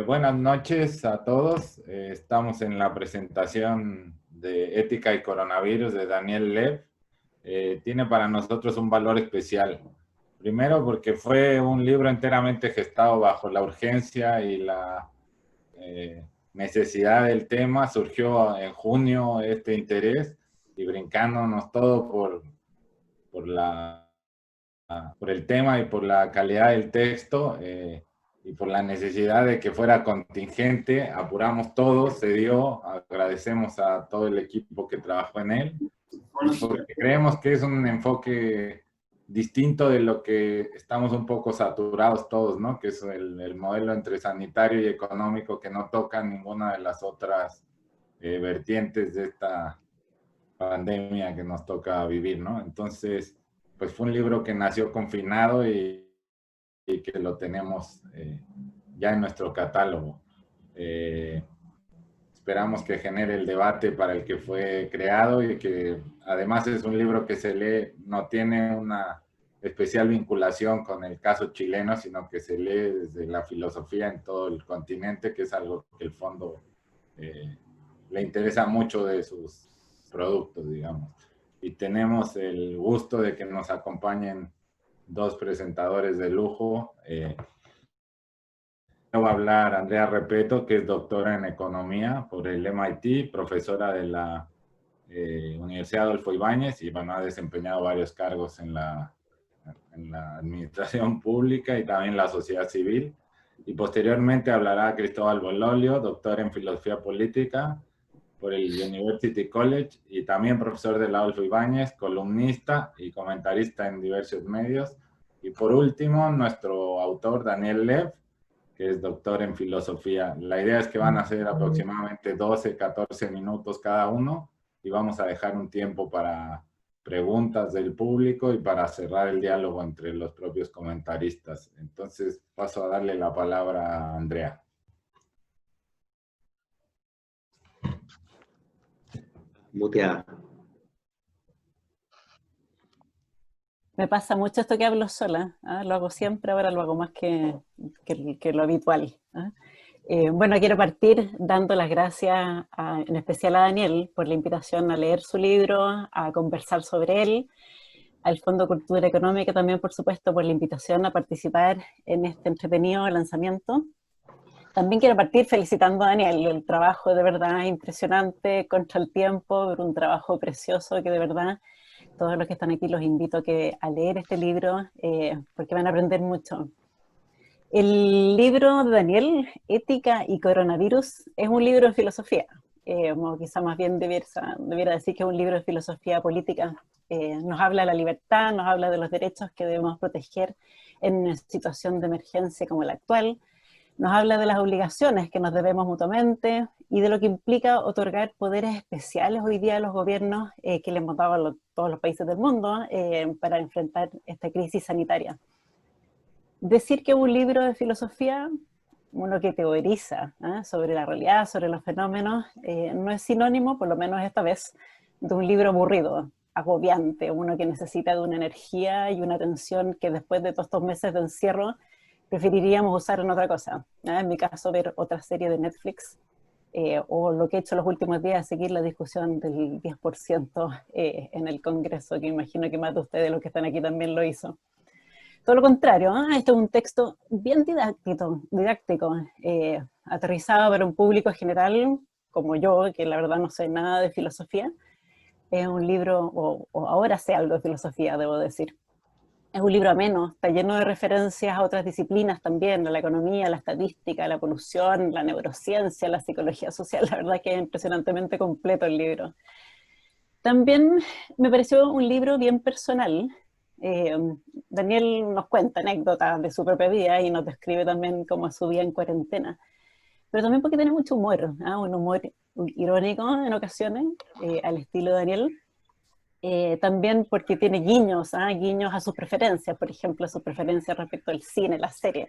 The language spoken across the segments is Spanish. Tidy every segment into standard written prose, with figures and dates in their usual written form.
Buenas noches a todos. Estamos en la presentación de Ética y Coronavirus de Daniel Lev. Tiene para nosotros un valor especial. Primero porque fue un libro enteramente gestado bajo la urgencia y la necesidad del tema. Surgió en junio este interés y brincándonos todo por el tema y por la calidad del texto. Y por la necesidad de que fuera contingente, apuramos todo, se dio, agradecemos a todo el equipo que trabajó en él, porque creemos que es un enfoque distinto de lo que estamos un poco saturados todos, ¿no? Que es el modelo entre sanitario y económico que no toca ninguna de las otras vertientes de esta pandemia que nos toca vivir, ¿no? Entonces, pues fue un libro que nació confinado y que lo tenemos ya en nuestro catálogo. Esperamos que genere el debate para el que fue creado y que además es un libro que se lee, no tiene una especial vinculación con el caso chileno, sino que se lee desde la filosofía en todo el continente, que es algo que el fondo le interesa mucho de sus productos, digamos. Y tenemos el gusto de que nos acompañen dos presentadores de lujo. Va a hablar Andrea Repeto, que es doctora en economía por el MIT, profesora de la Universidad Adolfo Ibáñez y bueno, ha desempeñado varios cargos en la administración pública y también en la sociedad civil. Y posteriormente hablará Cristóbal Bololio, doctor en filosofía política por el University College y también profesor de la Adolfo Ibáñez, columnista y comentarista en diversos medios. Y por último, nuestro autor Daniel Lev, que es doctor en filosofía. La idea es que van a ser aproximadamente 12, 14 minutos cada uno y vamos a dejar un tiempo para preguntas del público y para cerrar el diálogo entre los propios comentaristas. Entonces paso a darle la palabra a Andrea. Muteada. Me pasa mucho esto que hablo sola, ¿eh? Lo hago siempre, ahora lo hago más que lo habitual, ¿eh? Bueno, quiero partir dando las gracias en especial a Daniel por la invitación a leer su libro, a conversar sobre él, al Fondo Cultura Económica también, por supuesto, por la invitación a participar en este entretenido lanzamiento. También quiero partir felicitando a Daniel, el trabajo de verdad impresionante, contra el tiempo, pero un trabajo precioso que de verdad todos los que están aquí los invito a leer este libro porque van a aprender mucho. El libro de Daniel, Ética y Coronavirus, es un libro de filosofía. O quizá más bien debiera decir que es un libro de filosofía política. Nos habla de la libertad, nos habla de los derechos que debemos proteger en una situación de emergencia como la actual, nos habla de las obligaciones que nos debemos mutuamente y de lo que implica otorgar poderes especiales hoy día a los gobiernos que le hemos dado a todos los países del mundo para enfrentar esta crisis sanitaria. Decir que es un libro de filosofía, uno que teoriza sobre la realidad, sobre los fenómenos, no es sinónimo, por lo menos esta vez, de un libro aburrido, agobiante, uno que necesita de una energía y una atención que después de todos estos meses de encierro preferiríamos usar en otra cosa. En mi caso, ver otra serie de Netflix, o lo que he hecho los últimos días, seguir la discusión del 10% en el Congreso, que imagino que más de ustedes, los que están aquí, también lo hizo. Todo lo contrario, este es un texto bien didáctico, aterrizado para un público general, como yo, que la verdad no sé nada de filosofía. Es un libro, o ahora sé algo de filosofía, debo decir. Es un libro ameno, está lleno de referencias a otras disciplinas también, a la economía, a la estadística, a la evolución, la neurociencia, la psicología social. La verdad es que es impresionantemente completo el libro. También me pareció un libro bien personal. Daniel nos cuenta anécdotas de su propia vida y nos describe también cómo es su vida en cuarentena. Pero también porque tiene mucho humor, un humor irónico en ocasiones, al estilo de Daniel. También porque tiene guiños, guiños a sus preferencias, por ejemplo, a sus preferencias respecto al cine, la serie.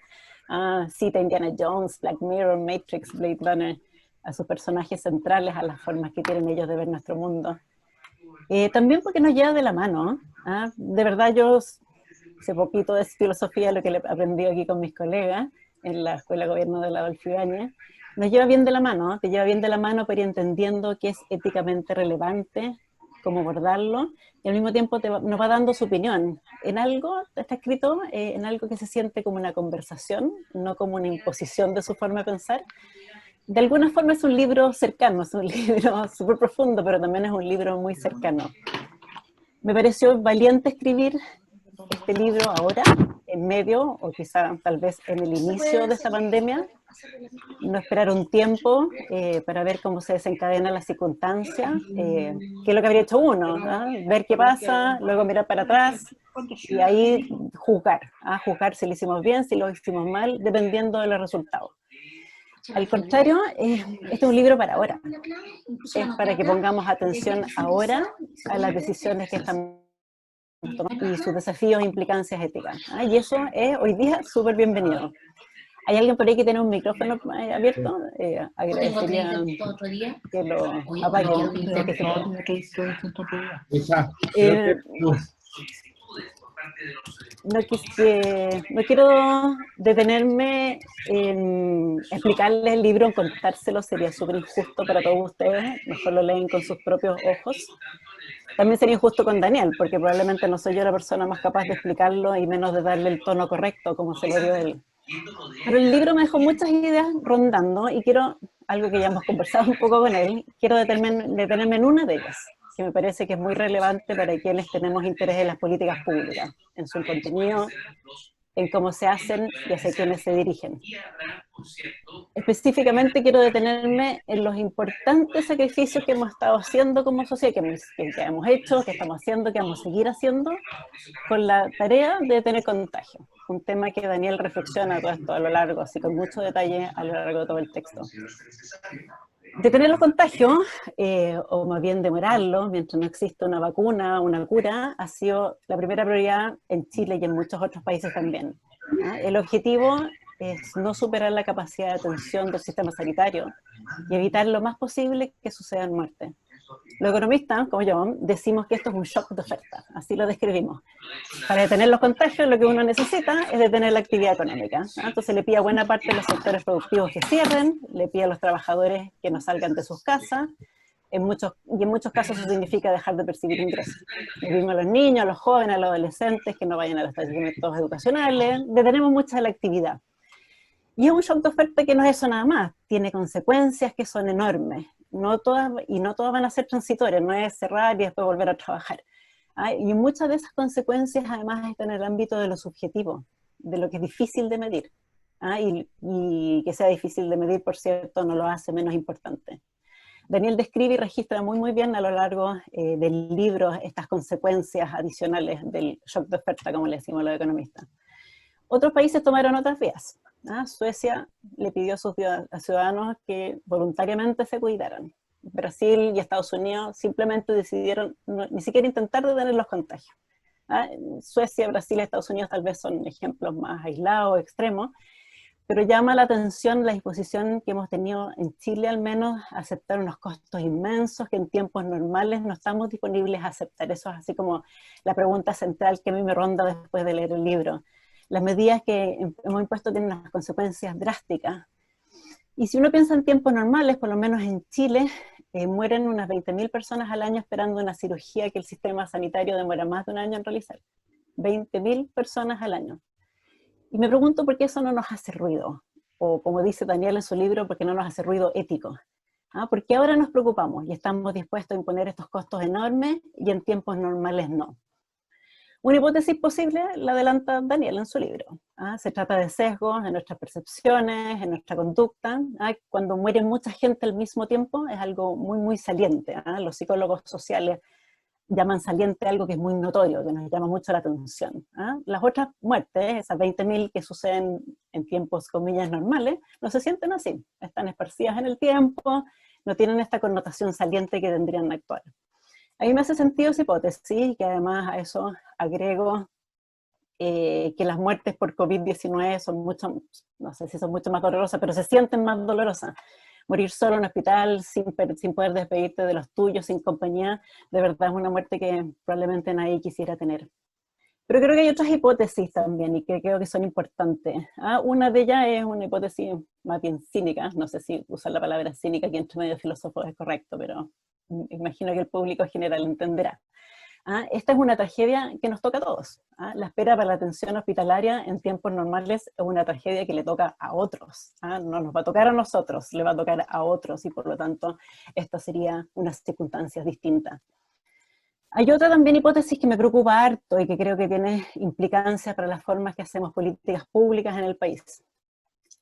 Cita Indiana Jones, Black Mirror, Matrix, Blade Runner, a sus personajes centrales, a las formas que tienen ellos de ver nuestro mundo. También porque nos lleva de la mano. De verdad, yo sé poquito de filosofía, lo que he aprendido aquí con mis colegas, en la Escuela de Gobierno de la Adolfo Ibáñez, nos lleva bien de la mano, ¿no? Te lleva bien de la mano para ir entendiendo qué es éticamente relevante, cómo abordarlo, y al mismo tiempo nos va dando su opinión. En algo, está escrito, en algo que se siente como una conversación, no como una imposición de su forma de pensar. De alguna forma es un libro cercano, es un libro súper profundo, pero también es un libro muy cercano. Me pareció valiente escribir este libro ahora, en medio, o quizá tal vez en el inicio de esta pandemia, no esperar un tiempo para ver cómo se desencadena la circunstancia, qué es lo que habría hecho uno, ¿no? Ver qué pasa, luego mirar para atrás y ahí juzgar, juzgar si lo hicimos bien, si lo hicimos mal, dependiendo de los resultados. Al contrario, este es un libro para ahora, es para que pongamos atención ahora a las decisiones que estamos tomando y sus desafíos e implicancias éticas, y eso es hoy día súper bienvenido. ¿Hay alguien por ahí que tiene un micrófono abierto? Agradecería que lo apague. No quiero detenerme en explicarles el libro, en contárselo, sería súper injusto para todos ustedes, mejor lo leen con sus propios ojos. También sería injusto con Daniel, porque probablemente no soy yo la persona más capaz de explicarlo y menos de darle el tono correcto como se lo dio él. Pero el libro me dejó muchas ideas rondando y quiero, algo que ya hemos conversado un poco con él, quiero detenerme en una de ellas, que me parece que es muy relevante para quienes tenemos interés en las políticas públicas, en su contenido, en cómo se hacen y hacia quienes se dirigen. Específicamente quiero detenerme en los importantes sacrificios que hemos estado haciendo como sociedad, que hemos hecho, que estamos haciendo, que vamos a seguir haciendo, con la tarea de detener contagio. Un tema que Daniel reflexiona todo esto a lo largo, así con mucho detalle a lo largo de todo el texto. Detener los contagios, o más bien demorarlo, mientras no existe una vacuna, una cura, ha sido la primera prioridad en Chile y en muchos otros países también. El objetivo es no superar la capacidad de atención del sistema sanitario y evitar lo más posible que sucedan muertes. Los economistas, como yo, decimos que esto es un shock de oferta, así lo describimos. Para detener los contagios, lo que uno necesita es detener la actividad económica. Entonces le pide a buena parte de los sectores productivos que cierren, le pide a los trabajadores que no salgan de sus casas, y en muchos casos eso significa dejar de percibir ingresos. Le pedimos a los niños, a los jóvenes, a los adolescentes que no vayan a los establecimientos educacionales, detenemos mucha de la actividad. Y es un shock de oferta que no es eso nada más, tiene consecuencias que son enormes. No todas van a ser transitorias, no es cerrar y después volver a trabajar. Y muchas de esas consecuencias además están en el ámbito de lo subjetivo, de lo que es difícil de medir. Y que sea difícil de medir, por cierto, no lo hace menos importante. Daniel describe y registra muy bien a lo largo del libro estas consecuencias adicionales del shock de oferta, como le decimos los economistas. Otros países tomaron otras vías. Suecia le pidió a sus ciudadanos que voluntariamente se cuidaran. Brasil y Estados Unidos simplemente decidieron ni siquiera intentar detener los contagios. Suecia, Brasil y Estados Unidos tal vez son ejemplos más aislados, extremos, pero llama la atención la disposición que hemos tenido en Chile, al menos, a aceptar unos costos inmensos que en tiempos normales no estamos disponibles a aceptar. Eso es así como la pregunta central que a mí me ronda después de leer el libro. Las medidas que hemos impuesto tienen unas consecuencias drásticas. Y si uno piensa en tiempos normales, por lo menos en Chile, mueren unas 20.000 personas al año esperando una cirugía que el sistema sanitario demora más de un año en realizar. 20.000 personas al año. Y me pregunto por qué eso no nos hace ruido. O como dice Daniel en su libro, por qué no nos hace ruido ético. Porque ahora nos preocupamos y estamos dispuestos a imponer estos costos enormes y en tiempos normales no. Una hipótesis posible la adelanta Daniel en su libro. Se trata de sesgos en nuestras percepciones, en nuestra conducta. Cuando muere mucha gente al mismo tiempo es algo muy saliente. Los psicólogos sociales llaman saliente algo que es muy notorio, que nos llama mucho la atención. Las otras muertes, esas 20.000 que suceden en tiempos, comillas, normales, no se sienten así. Están esparcidas en el tiempo, no tienen esta connotación saliente que tendrían actual. A mí me hace sentido esa hipótesis, y que además a eso agrego que las muertes por COVID-19 son mucho, no sé si son mucho más dolorosas, pero se sienten más dolorosas. Morir solo en un hospital, sin poder despedirte de los tuyos, sin compañía, de verdad es una muerte que probablemente nadie quisiera tener. Pero creo que hay otras hipótesis también y que creo que son importantes. Una de ellas es una hipótesis más bien cínica, no sé si usar la palabra cínica aquí entre medio de filósofos es correcto, pero imagino que el público general entenderá. Esta es una tragedia que nos toca a todos. La espera para la atención hospitalaria en tiempos normales es una tragedia que le toca a otros. No nos va a tocar a nosotros, le va a tocar a otros y por lo tanto esta sería unas circunstancias distintas. Hay otra también hipótesis que me preocupa harto y que creo que tiene implicancias para las formas que hacemos políticas públicas en el país.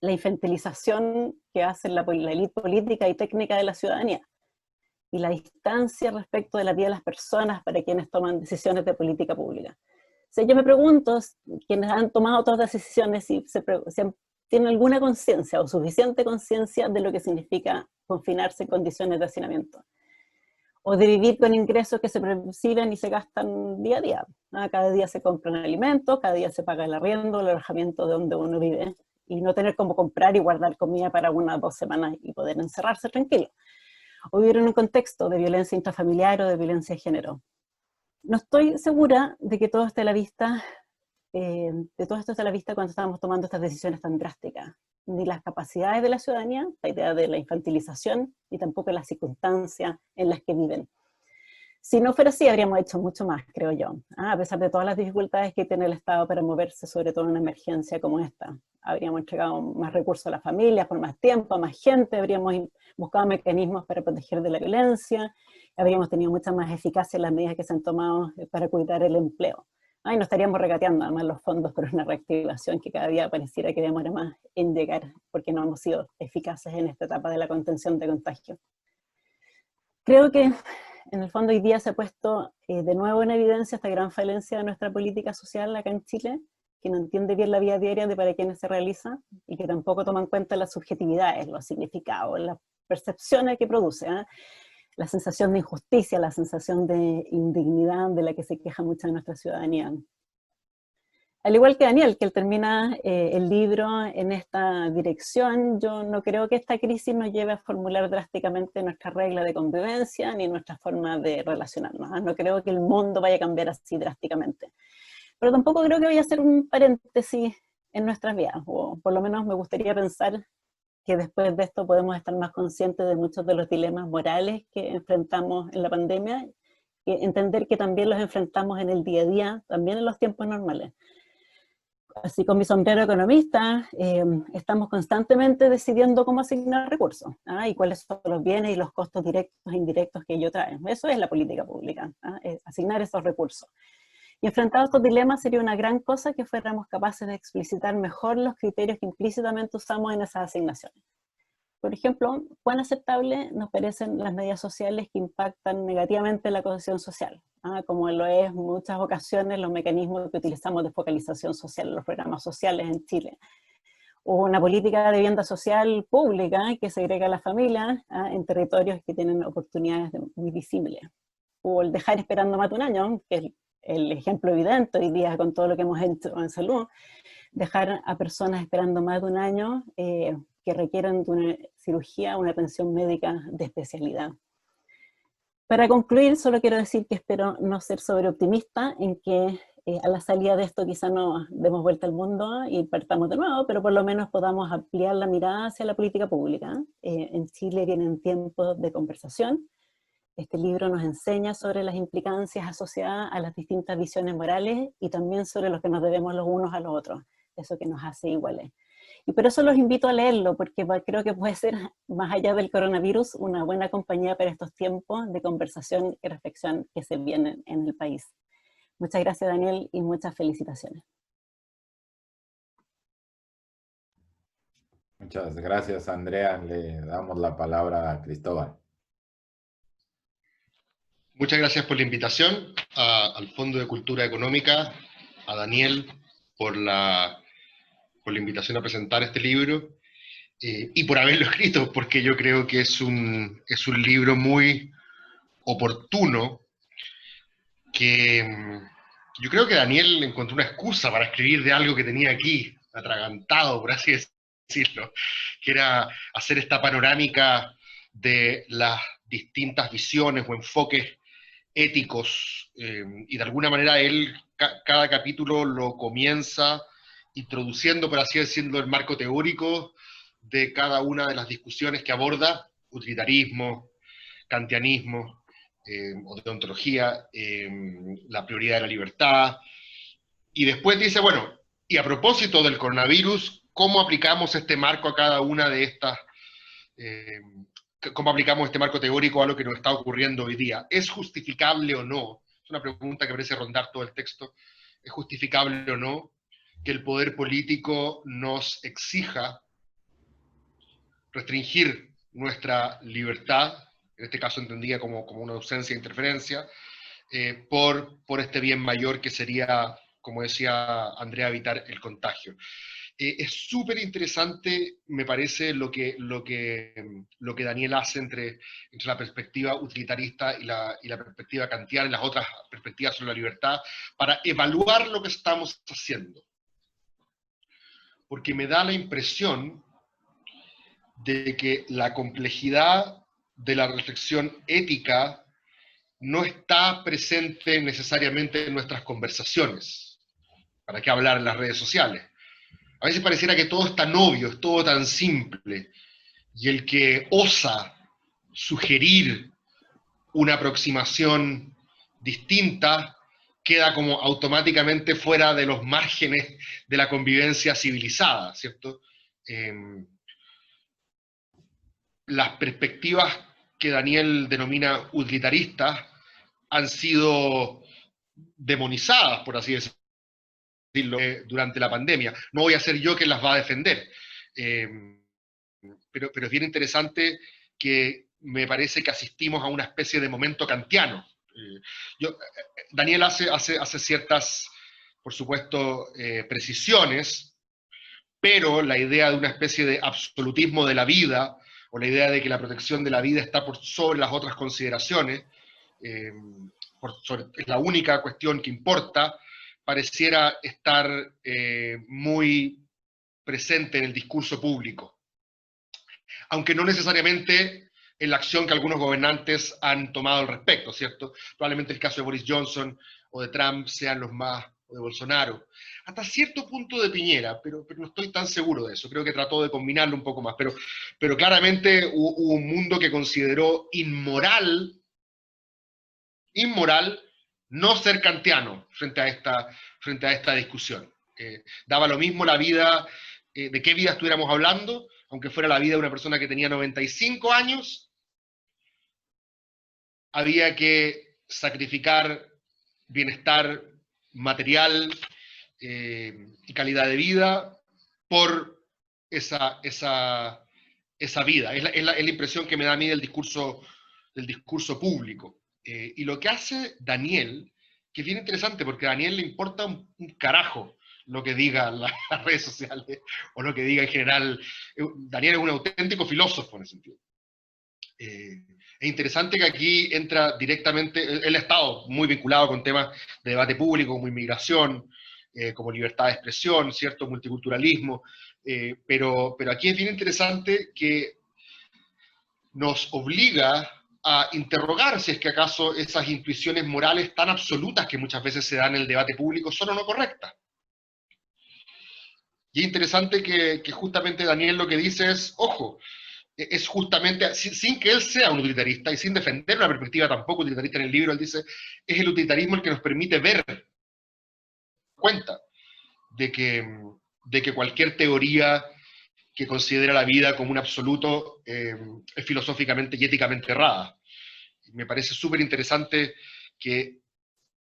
La infantilización que hace la élite política y técnica de la ciudadanía y la distancia respecto de la vida de las personas para quienes toman decisiones de política pública. Si yo me pregunto, quienes han tomado otras decisiones, si tienen alguna conciencia o suficiente conciencia de lo que significa confinarse en condiciones de hacinamiento, o de vivir con ingresos que se perciben y se gastan día a día. Cada día se compran alimentos, cada día se paga el arriendo, el alojamiento de donde uno vive, y no tener cómo comprar y guardar comida para 1 o 2 semanas y poder encerrarse tranquilo. O vivir en un contexto de violencia intrafamiliar o de violencia de género. No estoy segura de que todo esté a la vista, de todo esto esté a la vista cuando estamos tomando estas decisiones tan drásticas. Ni las capacidades de la ciudadanía, la idea de la infantilización, ni tampoco las circunstancias en las que viven. Si no fuera así, habríamos hecho mucho más, creo yo, a pesar de todas las dificultades que tiene el Estado para moverse, sobre todo en una emergencia como esta. Habríamos entregado más recursos a las familias por más tiempo, a más gente, habríamos buscado mecanismos para proteger de la violencia, habríamos tenido mucha más eficacia en las medidas que se han tomado para cuidar el empleo. Y no estaríamos regateando además los fondos por una reactivación que cada día pareciera que demora más en llegar, porque no hemos sido eficaces en esta etapa de la contención de contagio. Creo que en el fondo hoy día se ha puesto de nuevo en evidencia esta gran falencia de nuestra política social acá en Chile, que no entiende bien la vida diaria de para quienes se realiza y que tampoco toma en cuenta las subjetividades, los significados, las percepciones que produce, la sensación de injusticia, la sensación de indignidad de la que se queja mucha de nuestra ciudadanía. Al igual que Daniel, que él termina el libro en esta dirección, yo no creo que esta crisis nos lleve a formular drásticamente nuestra regla de convivencia ni nuestra forma de relacionarnos. No creo que el mundo vaya a cambiar así drásticamente. Pero tampoco creo que vaya a ser un paréntesis en nuestras vidas, o por lo menos me gustaría pensar que después de esto podemos estar más conscientes de muchos de los dilemas morales que enfrentamos en la pandemia, y entender que también los enfrentamos en el día a día, también en los tiempos normales. Así con mi sombrero economista, estamos constantemente decidiendo cómo asignar recursos, y cuáles son los bienes y los costos directos e indirectos que ello trae. Eso es la política pública, asignar esos recursos. Y enfrentados a estos dilemas sería una gran cosa que fuéramos capaces de explicitar mejor los criterios que implícitamente usamos en esas asignaciones. Por ejemplo, ¿cuán aceptable nos parecen las medidas sociales que impactan negativamente la cohesión social? Como lo es en muchas ocasiones los mecanismos que utilizamos de focalización social, los programas sociales en Chile. O una política de vivienda social pública que segrega a las familias en territorios que tienen oportunidades muy visibles. O el dejar esperando más de un año, que es el ejemplo evidente hoy día con todo lo que hemos hecho en salud, dejar a personas esperando más de un año que requieran de una cirugía, una atención médica de especialidad. Para concluir, solo quiero decir que espero no ser sobreoptimista en que a la salida de esto quizá no demos vuelta al mundo y partamos de nuevo, pero por lo menos podamos ampliar la mirada hacia la política pública. En Chile vienen tiempos de conversación. Este libro nos enseña sobre las implicancias asociadas a las distintas visiones morales y también sobre lo que nos debemos los unos a los otros, eso que nos hace iguales. Y por eso los invito a leerlo, porque creo que puede ser, más allá del coronavirus, una buena compañía para estos tiempos de conversación y reflexión que se vienen en el país. Muchas gracias, Daniel, y muchas felicitaciones. Muchas gracias, Andrea. Le damos la palabra a Cristóbal. Muchas gracias por la invitación al Fondo de Cultura Económica, a Daniel por la invitación a presentar este libro y por haberlo escrito, porque yo creo que es un libro muy oportuno, que yo creo que Daniel encontró una excusa para escribir de algo que tenía aquí, atragantado, por así decirlo, que era hacer esta panorámica de las distintas visiones o enfoques éticos, y de alguna manera él cada capítulo lo comienza introduciendo, por así decirlo, el marco teórico de cada una de las discusiones que aborda: utilitarismo, kantianismo, o deontología, la prioridad de la libertad, y después dice, bueno, y a propósito del coronavirus, ¿cómo aplicamos este marco a cada una de estas, cómo aplicamos este marco teórico a lo que nos está ocurriendo hoy día? ¿Es justificable o no? Es una pregunta que parece rondar todo el texto. ¿Es justificable o no que el poder político nos exija restringir nuestra libertad, en este caso entendida como una ausencia de interferencia, por este bien mayor que sería, como decía Andrea, evitar el contagio? Es súper interesante, me parece, lo que Daniel hace entre la perspectiva utilitarista y la perspectiva kantiana y las otras perspectivas sobre la libertad, para evaluar lo que estamos haciendo. Porque me da la impresión de que la complejidad de la reflexión ética no está presente necesariamente en nuestras conversaciones. ¿Para qué hablar en las redes sociales? A veces pareciera que todo es tan obvio, es todo tan simple, y el que osa sugerir una aproximación distinta queda como automáticamente fuera de los márgenes de la convivencia civilizada, ¿cierto? Las perspectivas que Daniel denomina utilitaristas han sido demonizadas, por así decirlo, durante la pandemia. No voy a ser yo quien las va a defender, pero es bien interesante que me parece que asistimos a una especie de momento kantiano. Daniel hace ciertas, por supuesto, precisiones, pero la idea de una especie de absolutismo de la vida, o la idea de que la protección de la vida está por sobre las otras consideraciones, es la única cuestión que importa, pareciera estar muy presente en el discurso público. Aunque no necesariamente en la acción que algunos gobernantes han tomado al respecto, ¿cierto? Probablemente el caso de Boris Johnson o de Trump sean los más, o de Bolsonaro. Hasta cierto punto de Piñera, pero no estoy tan seguro de eso. Creo que trató de combinarlo un poco más. Pero claramente hubo un mundo que consideró inmoral no ser kantiano frente a esta discusión. Daba lo mismo la vida, de qué vida estuviéramos hablando, aunque fuera la vida de una persona que tenía 95 años, había que sacrificar bienestar material y calidad de vida por esa vida. Es la impresión que me da a mí del discurso público. Y lo que hace Daniel, que es bien interesante, porque a Daniel le importa un carajo lo que digan las redes sociales, o lo que diga en general. Daniel es un auténtico filósofo en ese sentido. Es interesante que aquí entra directamente, él ha estado muy vinculado con temas de debate público, como inmigración, como libertad de expresión, cierto multiculturalismo, pero aquí es bien interesante que nos obliga a interrogar si es que acaso esas intuiciones morales tan absolutas que muchas veces se dan en el debate público son o no correctas. Y es interesante que justamente Daniel lo que dice es, ojo, es justamente, sin que él sea un utilitarista y sin defender una perspectiva tampoco utilitarista en el libro, él dice, es el utilitarismo el que nos permite ver cuenta de que cualquier teoría que considera la vida como un absoluto es filosóficamente y éticamente errada. Me parece súper interesante que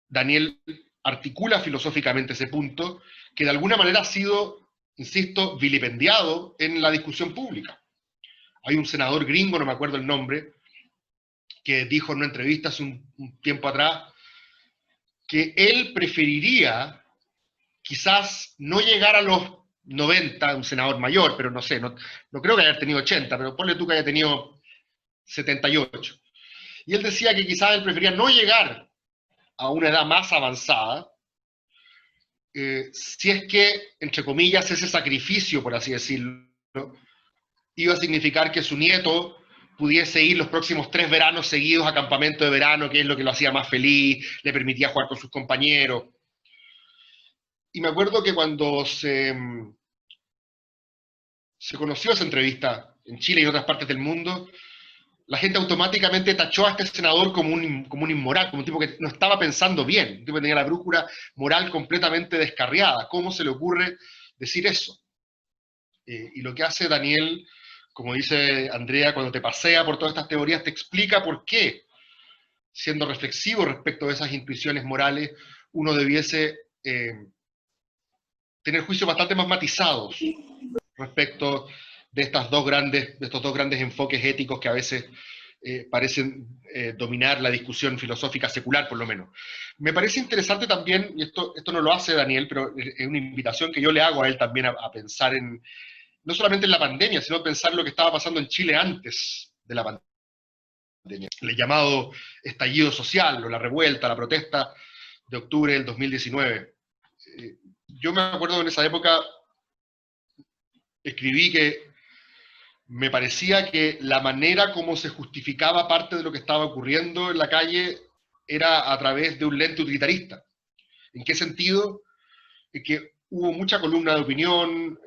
Daniel articula filosóficamente ese punto, que de alguna manera ha sido, insisto, vilipendiado en la discusión pública. Hay un senador gringo, no me acuerdo el nombre, que dijo en una entrevista hace un tiempo atrás que él preferiría quizás no llegar a los 90, un senador mayor, pero no sé, no creo que haya tenido 80, pero ponle tú que haya tenido 78. Y él decía que quizás él prefería no llegar a una edad más avanzada, si es que, entre comillas, ese sacrificio, por así decirlo, iba a significar que su nieto pudiese ir los próximos 3 veranos seguidos a campamento de verano, que es lo que lo hacía más feliz, le permitía jugar con sus compañeros. Y me acuerdo que cuando se conoció esa entrevista en Chile y en otras partes del mundo, la gente automáticamente tachó a este senador como un inmoral, como un tipo que no estaba pensando bien, un tipo que tenía la brújula moral completamente descarriada. ¿Cómo se le ocurre decir eso? Y lo que hace Daniel, como dice Andrea, cuando te pasea por todas estas teorías, te explica por qué, siendo reflexivo respecto de esas intuiciones morales, uno debiese tener juicios bastante más matizados respecto de estos dos grandes enfoques éticos que a veces parecen dominar la discusión filosófica secular, por lo menos. Me parece interesante también, y esto no lo hace Daniel, pero es una invitación que yo le hago a él también a pensar en, no solamente en la pandemia, sino pensar lo que estaba pasando en Chile antes de la pandemia. El llamado estallido social, o la revuelta, la protesta de octubre del 2019. Yo me acuerdo en esa época, escribí que me parecía que la manera como se justificaba parte de lo que estaba ocurriendo en la calle era a través de un lente utilitarista. ¿En qué sentido? Que hubo mucha columna de opinión,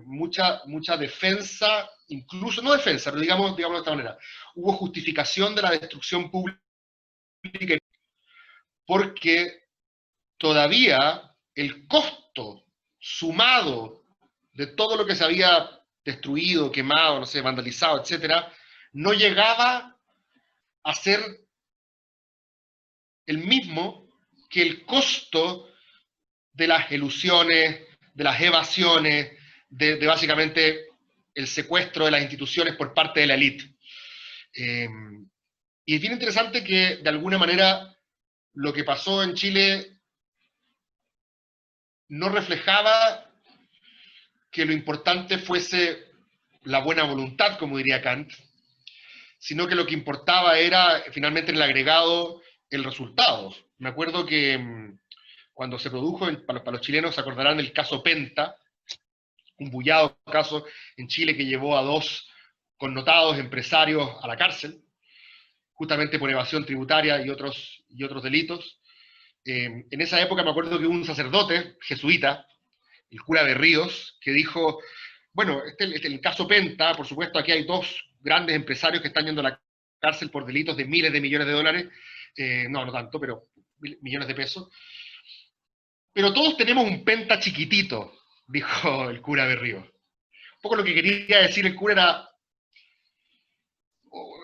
mucha defensa, incluso, no defensa, pero digamos de esta manera, hubo justificación de la destrucción pública porque todavía el costo sumado de todo lo que se había destruido, quemado, no sé, vandalizado, etcétera, no llegaba a ser el mismo que el costo de las ilusiones, de las evasiones, de básicamente el secuestro de las instituciones por parte de la élite. Y es bien interesante que, de alguna manera, lo que pasó en Chile no reflejaba que lo importante fuese la buena voluntad, como diría Kant, sino que lo que importaba era, finalmente, en el agregado, el resultado. Me acuerdo que cuando se produjo, para los chilenos se acordarán del caso Penta, un bullado caso en Chile que llevó a 2 connotados empresarios a la cárcel, justamente por evasión tributaria y otros delitos. En esa época me acuerdo que hubo un sacerdote jesuita, el cura Berríos, que dijo, bueno, el caso Penta, por supuesto, aquí hay 2 grandes empresarios que están yendo a la cárcel por delitos de miles de millones de dólares, no tanto, pero millones de pesos, pero todos tenemos un Penta chiquitito, dijo el cura Berríos. Un poco lo que quería decir el cura era,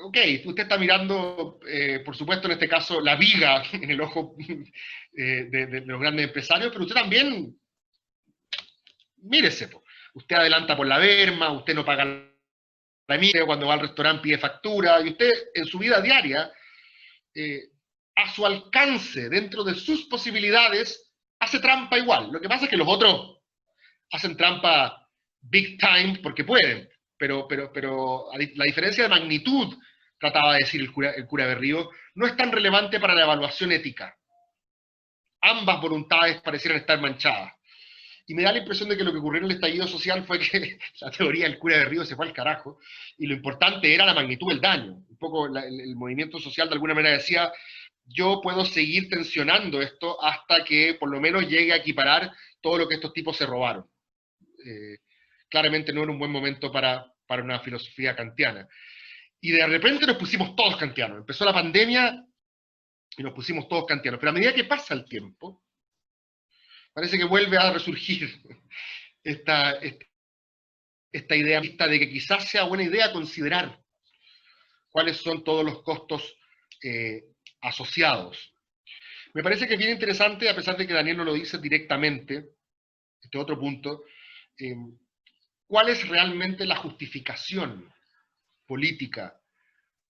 ok, usted está mirando, por supuesto en este caso, la viga en el ojo de los grandes empresarios, pero usted también, mírese, usted adelanta por la berma, usted no paga la mía, cuando va al restaurante pide factura, y usted en su vida diaria, a su alcance, dentro de sus posibilidades, hace trampa igual. Lo que pasa es que los otros hacen trampa big time porque pueden, pero la diferencia de magnitud, trataba de decir el cura Berrío, no es tan relevante para la evaluación ética. Ambas voluntades parecieran estar manchadas. Y me da la impresión de que lo que ocurrió en el estallido social fue que la teoría del cura Berrío se fue al carajo, y lo importante era la magnitud del daño. Un poco el movimiento social de alguna manera decía, yo puedo seguir tensionando esto hasta que por lo menos llegue a equiparar todo lo que estos tipos se robaron. Claramente no era un buen momento para una filosofía kantiana. Y de repente nos pusimos todos kantianos. Empezó la pandemia y nos pusimos todos kantianos. Pero a medida que pasa el tiempo, parece que vuelve a resurgir esta idea de que quizás sea buena idea considerar cuáles son todos los costos asociados. Me parece que es bien interesante, a pesar de que Daniel no lo dice directamente, este otro punto, cuál es realmente la justificación política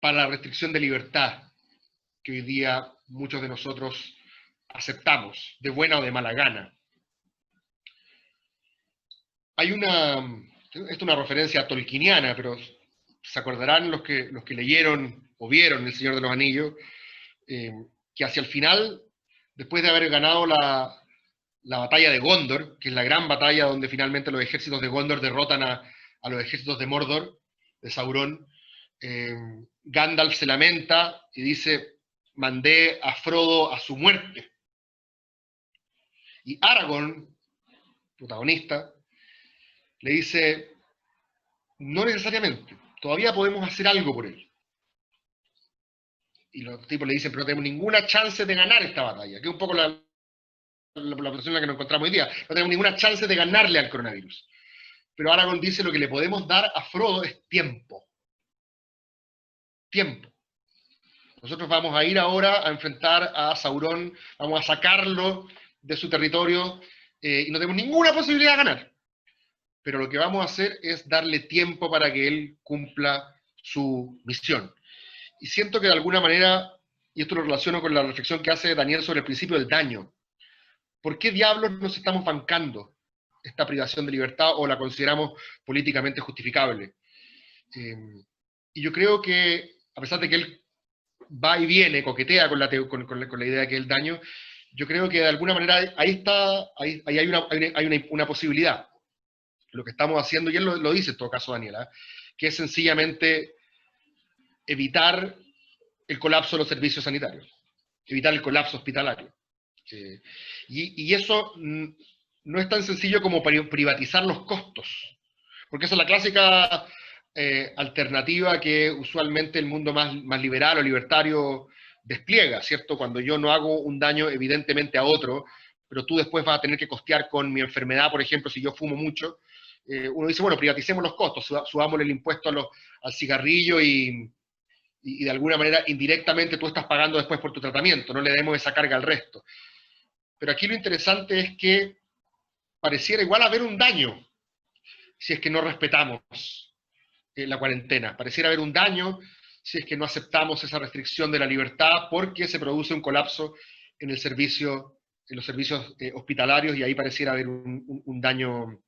para la restricción de libertad que hoy día muchos de nosotros aceptamos, de buena o de mala gana. Hay esto es una referencia tolkieniana, pero se acordarán los que leyeron o vieron El Señor de los Anillos, que hacia el final, después de haber ganado la batalla de Gondor, que es la gran batalla donde finalmente los ejércitos de Gondor derrotan a los ejércitos de Mordor, de Sauron, Gandalf se lamenta y dice, mandé a Frodo a su muerte. Y Aragorn protagonista, le dice, no necesariamente, todavía podemos hacer algo por él. Y los tipos le dicen, pero no tenemos ninguna chance de ganar esta batalla, que es un poco la situación en la que nos encontramos hoy día. No tenemos ninguna chance de ganarle al coronavirus. Pero Aragorn dice, lo que le podemos dar a Frodo es tiempo. Tiempo. Nosotros vamos a ir ahora a enfrentar a Sauron, vamos a sacarlo de su territorio, y no tenemos ninguna posibilidad de ganar. Pero lo que vamos a hacer es darle tiempo para que él cumpla su misión. Y siento que de alguna manera, y esto lo relaciono con la reflexión que hace Daniel sobre el principio del daño, ¿por qué diablos nos estamos bancando esta privación de libertad o la consideramos políticamente justificable? Y yo creo que, a pesar de que él va y viene, coquetea con la idea de que el daño, yo creo que de alguna manera ahí hay una posibilidad. Lo que estamos haciendo, y él lo dice en todo caso, Daniela, que es sencillamente evitar el colapso de los servicios sanitarios, evitar el colapso hospitalario. Y eso no es tan sencillo como privatizar los costos, porque esa es la clásica alternativa que usualmente el mundo más liberal o libertario despliega, ¿cierto? Cuando yo no hago un daño evidentemente a otro, pero tú después vas a tener que costear con mi enfermedad, por ejemplo, si yo fumo mucho, uno dice, bueno, privaticemos los costos, subámosle el impuesto al cigarrillo y de alguna manera indirectamente tú estás pagando después por tu tratamiento, no le demos esa carga al resto. Pero aquí lo interesante es que pareciera igual haber un daño si es que no respetamos la cuarentena. Pareciera haber un daño si es que no aceptamos esa restricción de la libertad porque se produce un colapso en los servicios hospitalarios y ahí pareciera haber un daño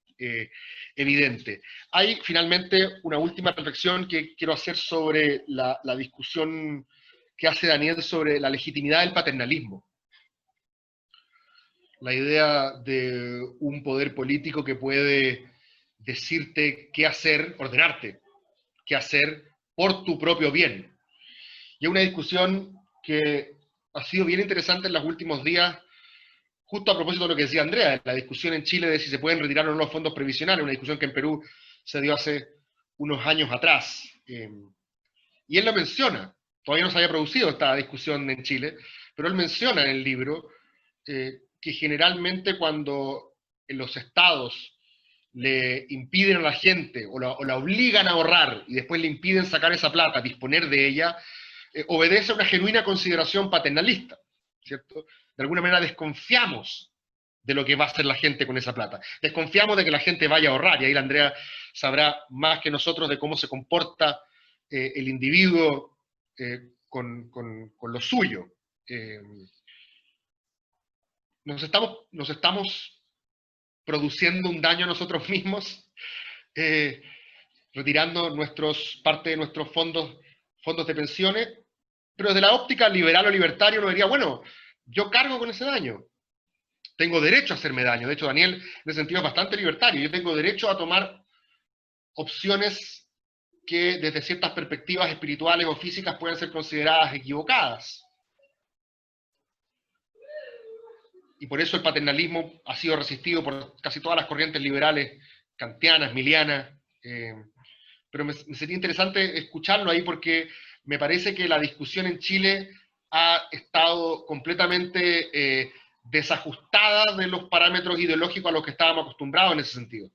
evidente. Hay finalmente una última reflexión que quiero hacer sobre la discusión que hace Daniel sobre la legitimidad del paternalismo. La idea de un poder político que puede decirte qué hacer, ordenarte qué hacer por tu propio bien. Y es una discusión que ha sido bien interesante en los últimos días, justo a propósito de lo que decía Andrea, la discusión en Chile de si se pueden retirar o no los fondos previsionales, una discusión que en Perú se dio hace unos años atrás. Y él lo menciona, todavía no se había producido esta discusión en Chile, pero él menciona en el libro que generalmente cuando en los estados le impiden a la gente o la obligan a ahorrar y después le impiden sacar esa plata, disponer de ella, obedece a una genuina consideración paternalista, ¿cierto? De alguna manera desconfiamos de lo que va a hacer la gente con esa plata. Desconfiamos de que la gente vaya a ahorrar, y ahí la Andrea sabrá más que nosotros de cómo se comporta el individuo con lo suyo. Nos estamos produciendo un daño a nosotros mismos, retirando parte de nuestros fondos de pensiones, pero desde la óptica liberal o libertario uno diría, bueno, yo cargo con ese daño, tengo derecho a hacerme daño. De hecho, Daniel, en ese sentido, es bastante libertario. Yo tengo derecho a tomar opciones que desde ciertas perspectivas espirituales o físicas pueden ser consideradas equivocadas. Y por eso el paternalismo ha sido resistido por casi todas las corrientes liberales, kantianas, milianas, pero me sería interesante escucharlo ahí porque me parece que la discusión en Chile ha estado completamente desajustada de los parámetros ideológicos a los que estábamos acostumbrados en ese sentido.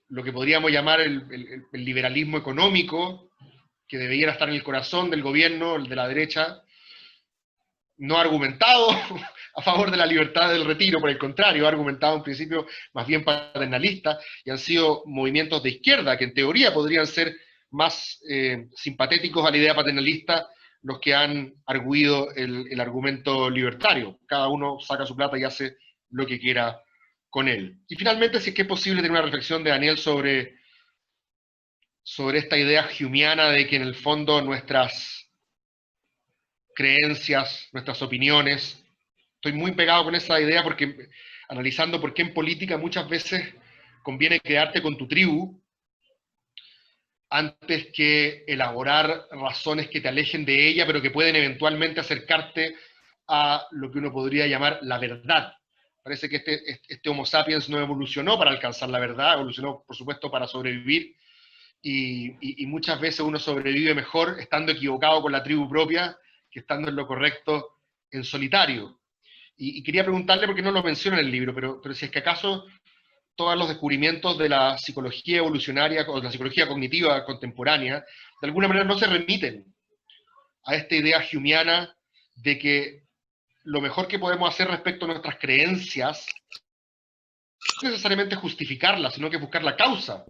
Lo que podríamos llamar el liberalismo económico, que debería estar en el corazón del gobierno, el de la derecha, no ha argumentado a favor de la libertad del retiro, por el contrario, ha argumentado un principio más bien paternalista, y han sido movimientos de izquierda que en teoría podrían ser más simpatéticos a la idea paternalista los que han arguido el argumento libertario. Cada uno saca su plata y hace lo que quiera con él. Y finalmente, si es que es posible tener una reflexión de Daniel sobre esta idea humeana de que en el fondo nuestras creencias, nuestras opiniones, estoy muy pegado con esa idea porque analizando por qué en política muchas veces conviene quedarte con tu tribu antes que elaborar razones que te alejen de ella, pero que pueden eventualmente acercarte a lo que uno podría llamar la verdad Parece que este Homo sapiens no evolucionó para alcanzar la verdad, evolucionó, por supuesto, para sobrevivir, y muchas veces uno sobrevive mejor estando equivocado con la tribu propia que estando en lo correcto en solitario. Y quería preguntarle, porque no lo menciona en el libro, pero si es que acaso todos los descubrimientos de la psicología evolucionaria o de la psicología cognitiva contemporánea, de alguna manera no se remiten a esta idea humeana de que lo mejor que podemos hacer respecto a nuestras creencias no necesariamente justificarla, sino que buscar la causa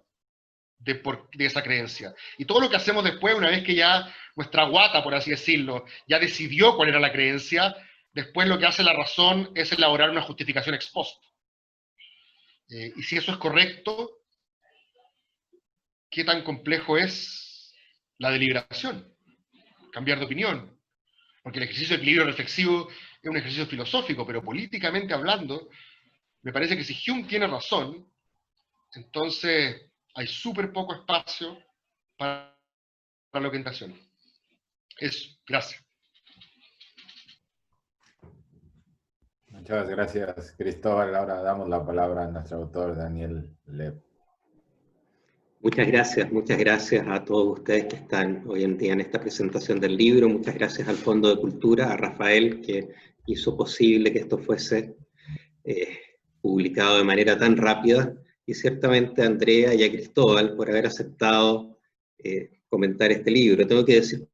de esa creencia. Y todo lo que hacemos después, una vez que ya nuestra guata, por así decirlo, ya decidió cuál era la creencia, después lo que hace la razón es elaborar una justificación ex post. Y si eso es correcto, ¿qué tan complejo es la deliberación? Cambiar de opinión. Porque el ejercicio de equilibrio reflexivo es un ejercicio filosófico, pero políticamente hablando, me parece que si Hume tiene razón, entonces hay súper poco espacio para la orientación. Eso, gracias. Muchas gracias, Cristóbal. Ahora damos la palabra a nuestro autor, Daniel Lev. Muchas gracias a todos ustedes que están hoy en día en esta presentación del libro. Muchas gracias al Fondo de Cultura, a Rafael, que hizo posible que esto fuese publicado de manera tan rápida, y ciertamente a Andrea y a Cristóbal por haber aceptado comentar este libro. Tengo que decir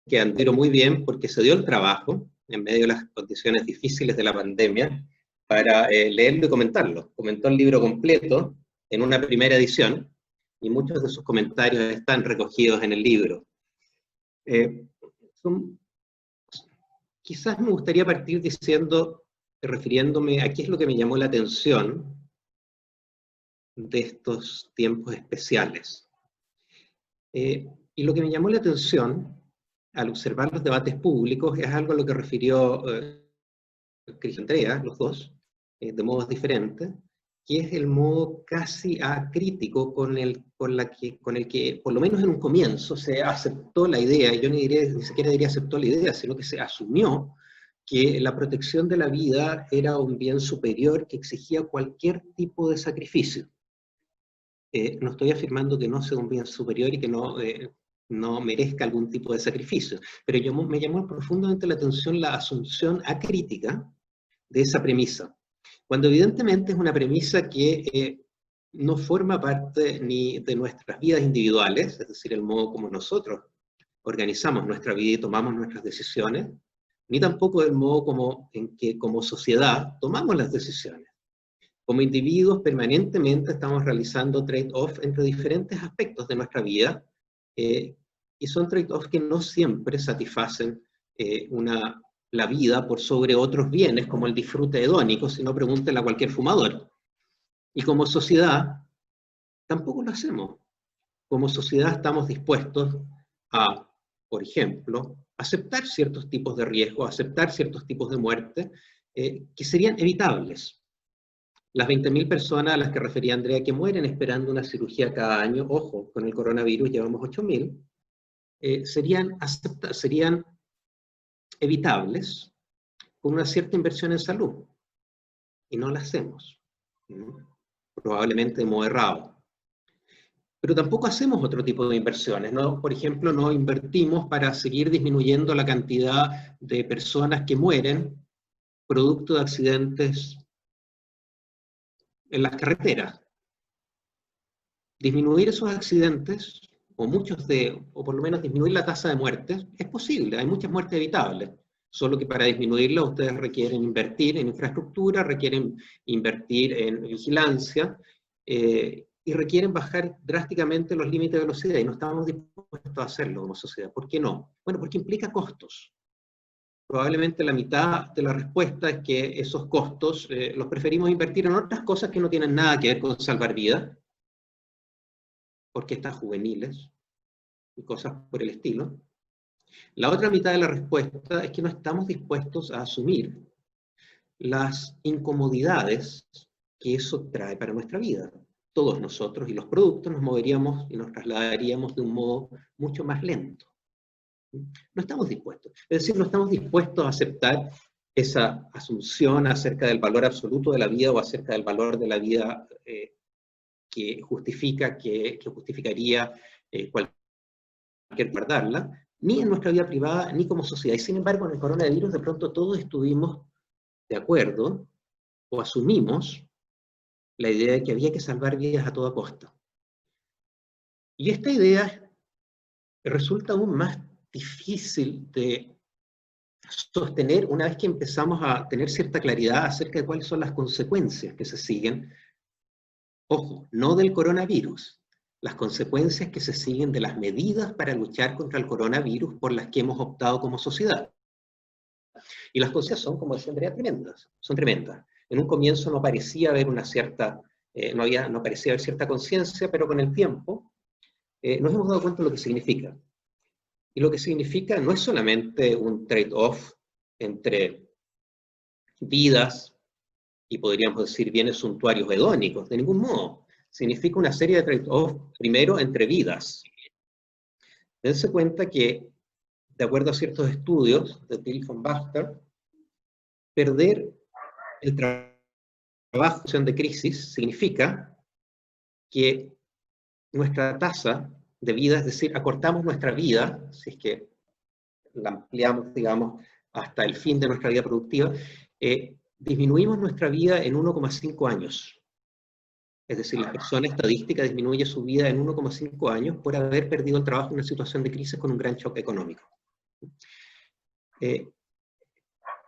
que admiro muy bien porque se dio el trabajo, en medio de las condiciones difíciles de la pandemia, para leerlo y comentarlo. Comentó el libro completo en una primera edición, y muchos de sus comentarios están recogidos en el libro. Quizás me gustaría partir diciendo, refiriéndome a qué es lo que me llamó la atención de estos tiempos especiales. Y lo que me llamó la atención al observar los debates públicos es algo a lo que refirió Cris y Andrea, los dos, de modos diferentes, que es el modo casi acrítico con el que, por lo menos en un comienzo, se aceptó la idea, y yo ni siquiera diría aceptó la idea, sino que se asumió que la protección de la vida era un bien superior que exigía cualquier tipo de sacrificio. No estoy afirmando que no sea un bien superior y que no merezca algún tipo de sacrificio, pero me llamó profundamente la atención la asunción acrítica de esa premisa, cuando evidentemente es una premisa que no forma parte ni de nuestras vidas individuales, es decir, el modo como nosotros organizamos nuestra vida y tomamos nuestras decisiones, ni tampoco del modo en que como sociedad tomamos las decisiones. Como individuos permanentemente estamos realizando trade-off entre diferentes aspectos de nuestra vida, y son trade-offs que no siempre satisfacen la vida por sobre otros bienes, como el disfrute hedónico, si no pregúntenle a cualquier fumador. Y como sociedad, tampoco lo hacemos. Como sociedad estamos dispuestos a, por ejemplo, aceptar ciertos tipos de riesgo, aceptar ciertos tipos de muerte, que serían evitables. Las 20.000 personas a las que refería Andrea que mueren esperando una cirugía cada año, ojo, con el coronavirus llevamos 8.000, serían evitables con una cierta inversión en salud. Y no la hacemos. Probablemente de modo errado. Pero tampoco hacemos otro tipo de inversiones, ¿no? Por ejemplo, no invertimos para seguir disminuyendo la cantidad de personas que mueren producto de accidentes en las carreteras. Disminuir esos accidentes, o por lo menos disminuir la tasa de muertes, es posible, hay muchas muertes evitables, solo que para disminuirlas ustedes requieren invertir en infraestructura, requieren invertir en vigilancia, y requieren bajar drásticamente los límites de velocidad, y no estamos dispuestos a hacerlo como sociedad. ¿Por qué no? Bueno, porque implica costos. Probablemente la mitad de la respuesta es que esos costos los preferimos invertir en otras cosas que no tienen nada que ver con salvar vidas, orquestas juveniles y cosas por el estilo. La otra mitad de la respuesta es que no estamos dispuestos a asumir las incomodidades que eso trae para nuestra vida. Todos nosotros y los productos nos moveríamos y nos trasladaríamos de un modo mucho más lento. No estamos dispuestos. Es decir, no estamos dispuestos a aceptar esa asunción acerca del valor absoluto de la vida o acerca del valor de la vida que justificaría cualquier guardarla, ni en nuestra vida privada, ni como sociedad. Y sin embargo, en el coronavirus de pronto todos estuvimos de acuerdo o asumimos la idea de que había que salvar vidas a toda costa. Y esta idea resulta aún más difícil de sostener una vez que empezamos a tener cierta claridad acerca de cuáles son las consecuencias que se siguen, ojo, no del coronavirus, las consecuencias que se siguen de las medidas para luchar contra el coronavirus por las que hemos optado como sociedad. Y las consecuencias son, como decía Andrea, tremendas, son tremendas. En un comienzo no parecía haber una cierta, no parecía haber cierta conciencia, pero con el tiempo nos hemos dado cuenta de lo que significa. Y lo que significa no es solamente un trade-off entre vidas y podríamos decir bienes suntuarios hedónicos, de ningún modo. Significa una serie de trade-off, primero, entre vidas. Dense cuenta que, de acuerdo a ciertos estudios de Till von Baster, perder el trabajo en de crisis significa que nuestra tasa de vida, es decir, acortamos nuestra vida, si es que la ampliamos, digamos, hasta el fin de nuestra vida productiva, disminuimos nuestra vida en 1,5 años. Es decir, la persona estadística disminuye su vida en 1,5 años por haber perdido el trabajo en una situación de crisis con un gran choque económico.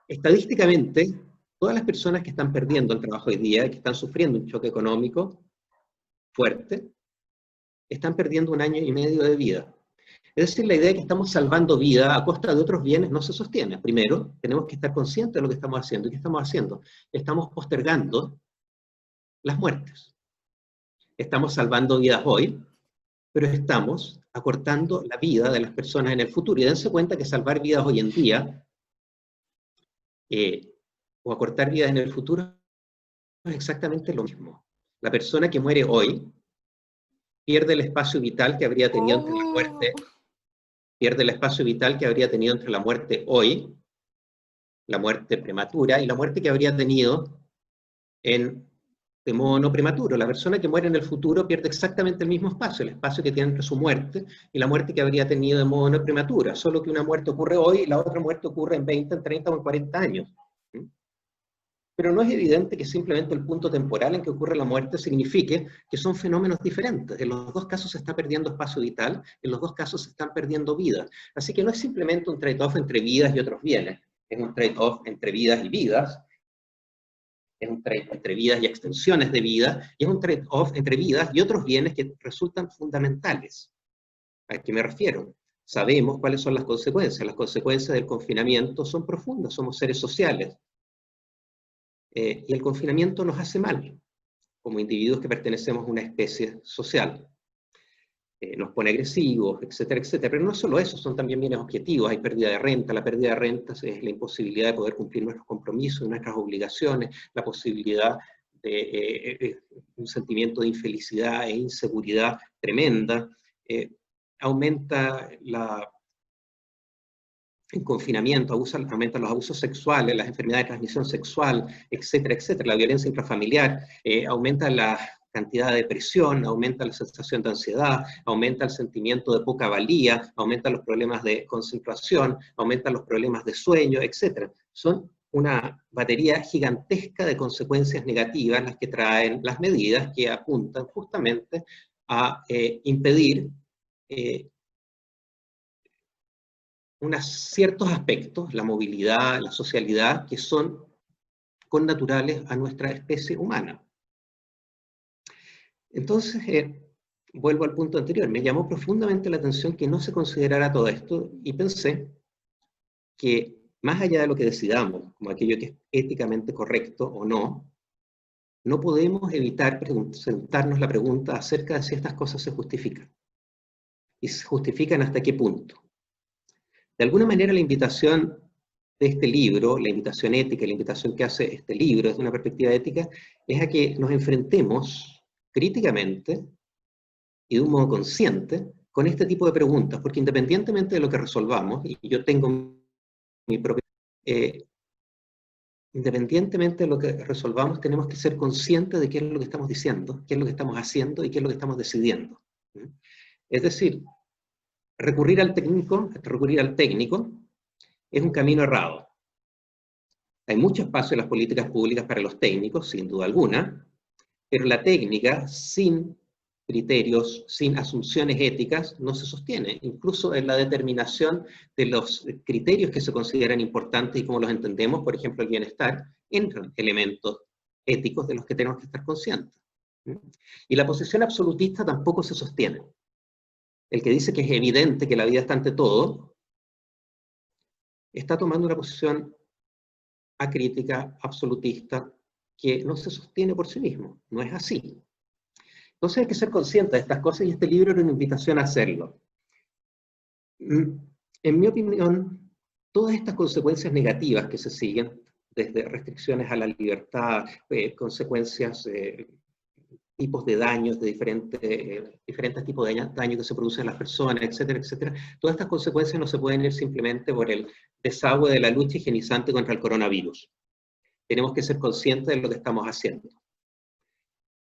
Estadísticamente, todas las personas que están perdiendo el trabajo hoy día, que están sufriendo un choque económico fuerte, están perdiendo 1 año y medio de vida. Es decir, la idea de que estamos salvando vida a costa de otros bienes no se sostiene. Primero, tenemos que estar conscientes de lo que estamos haciendo. ¿Y qué estamos haciendo? Estamos postergando las muertes. Estamos salvando vidas hoy, pero estamos acortando la vida de las personas en el futuro. Y dense cuenta que salvar vidas hoy en día, o acortar vidas en el futuro, es exactamente lo mismo. La persona que muere hoy pierde el espacio vital que habría tenido entre la muerte, pierde el espacio vital que habría tenido entre la muerte hoy, la muerte prematura, y la muerte que habría tenido de modo no prematuro. La persona que muere en el futuro pierde exactamente el mismo espacio, el espacio que tiene entre su muerte y la muerte que habría tenido de modo no prematura, solo que una muerte ocurre hoy y la otra muerte ocurre en 20, en 30 o en 40 años. Pero no es evidente que simplemente el punto temporal en que ocurre la muerte signifique que son fenómenos diferentes. En los dos casos se está perdiendo espacio vital, en los dos casos se están perdiendo vidas. Así que no es simplemente un trade-off entre vidas y otros bienes, es un trade-off entre vidas y vidas, es un trade-off entre vidas y extensiones de vida, y es un trade-off entre vidas y otros bienes que resultan fundamentales. ¿A qué me refiero? Sabemos cuáles son las consecuencias. Las consecuencias del confinamiento son profundas, somos seres sociales. Y el confinamiento nos hace mal, como individuos que pertenecemos a una especie social. Nos pone agresivos, etcétera, etcétera. Pero no solo eso, son también bienes objetivos. Hay pérdida de renta. La pérdida de renta es la imposibilidad de poder cumplir nuestros compromisos, nuestras obligaciones, la posibilidad de un sentimiento de infelicidad e inseguridad tremenda. Aumenta el confinamiento, aumentan los abusos sexuales, las enfermedades de transmisión sexual, etcétera, etcétera, la violencia intrafamiliar, aumenta la cantidad de depresión, aumenta la sensación de ansiedad, aumenta el sentimiento de poca valía, aumenta los problemas de concentración, aumentan los problemas de sueño, etcétera. Son una batería gigantesca de consecuencias negativas las que traen las medidas que apuntan justamente a impedir ciertos aspectos, la movilidad, la socialidad, que son connaturales a nuestra especie humana. Entonces, vuelvo al punto anterior, me llamó profundamente la atención que no se considerara todo esto, y pensé que más allá de lo que decidamos, como aquello que es éticamente correcto o no, no podemos evitar presentarnos la pregunta acerca de si estas cosas se justifican. Y se justifican hasta qué punto. De alguna manera la invitación de este libro, la invitación ética, la invitación que hace este libro desde una perspectiva ética, es a que nos enfrentemos críticamente y de un modo consciente con este tipo de preguntas, porque independientemente de lo que resolvamos, y yo tengo mi propia... independientemente de lo que resolvamos, tenemos que ser conscientes de qué es lo que estamos diciendo, qué es lo que estamos haciendo y qué es lo que estamos decidiendo. Es decir, recurrir al técnico es un camino errado. Hay mucho espacio en las políticas públicas para los técnicos, sin duda alguna, pero la técnica, sin criterios, sin asunciones éticas, no se sostiene. Incluso en la determinación de los criterios que se consideran importantes y cómo los entendemos, por ejemplo, el bienestar, entran elementos éticos de los que tenemos que estar conscientes. Y la posición absolutista tampoco se sostiene. El que dice que es evidente que la vida está ante todo, está tomando una posición acrítica, absolutista, que no se sostiene por sí mismo. No es así. Entonces hay que ser consciente de estas cosas y este libro era una invitación a hacerlo. En mi opinión, todas estas consecuencias negativas que se siguen, desde restricciones a la libertad, consecuencias, tipos de daños, de diferentes tipos de daños que se producen en las personas, etcétera, etcétera, todas estas consecuencias no se pueden ir simplemente por el desagüe de la lucha higienizante contra el coronavirus. Tenemos que ser conscientes de lo que estamos haciendo.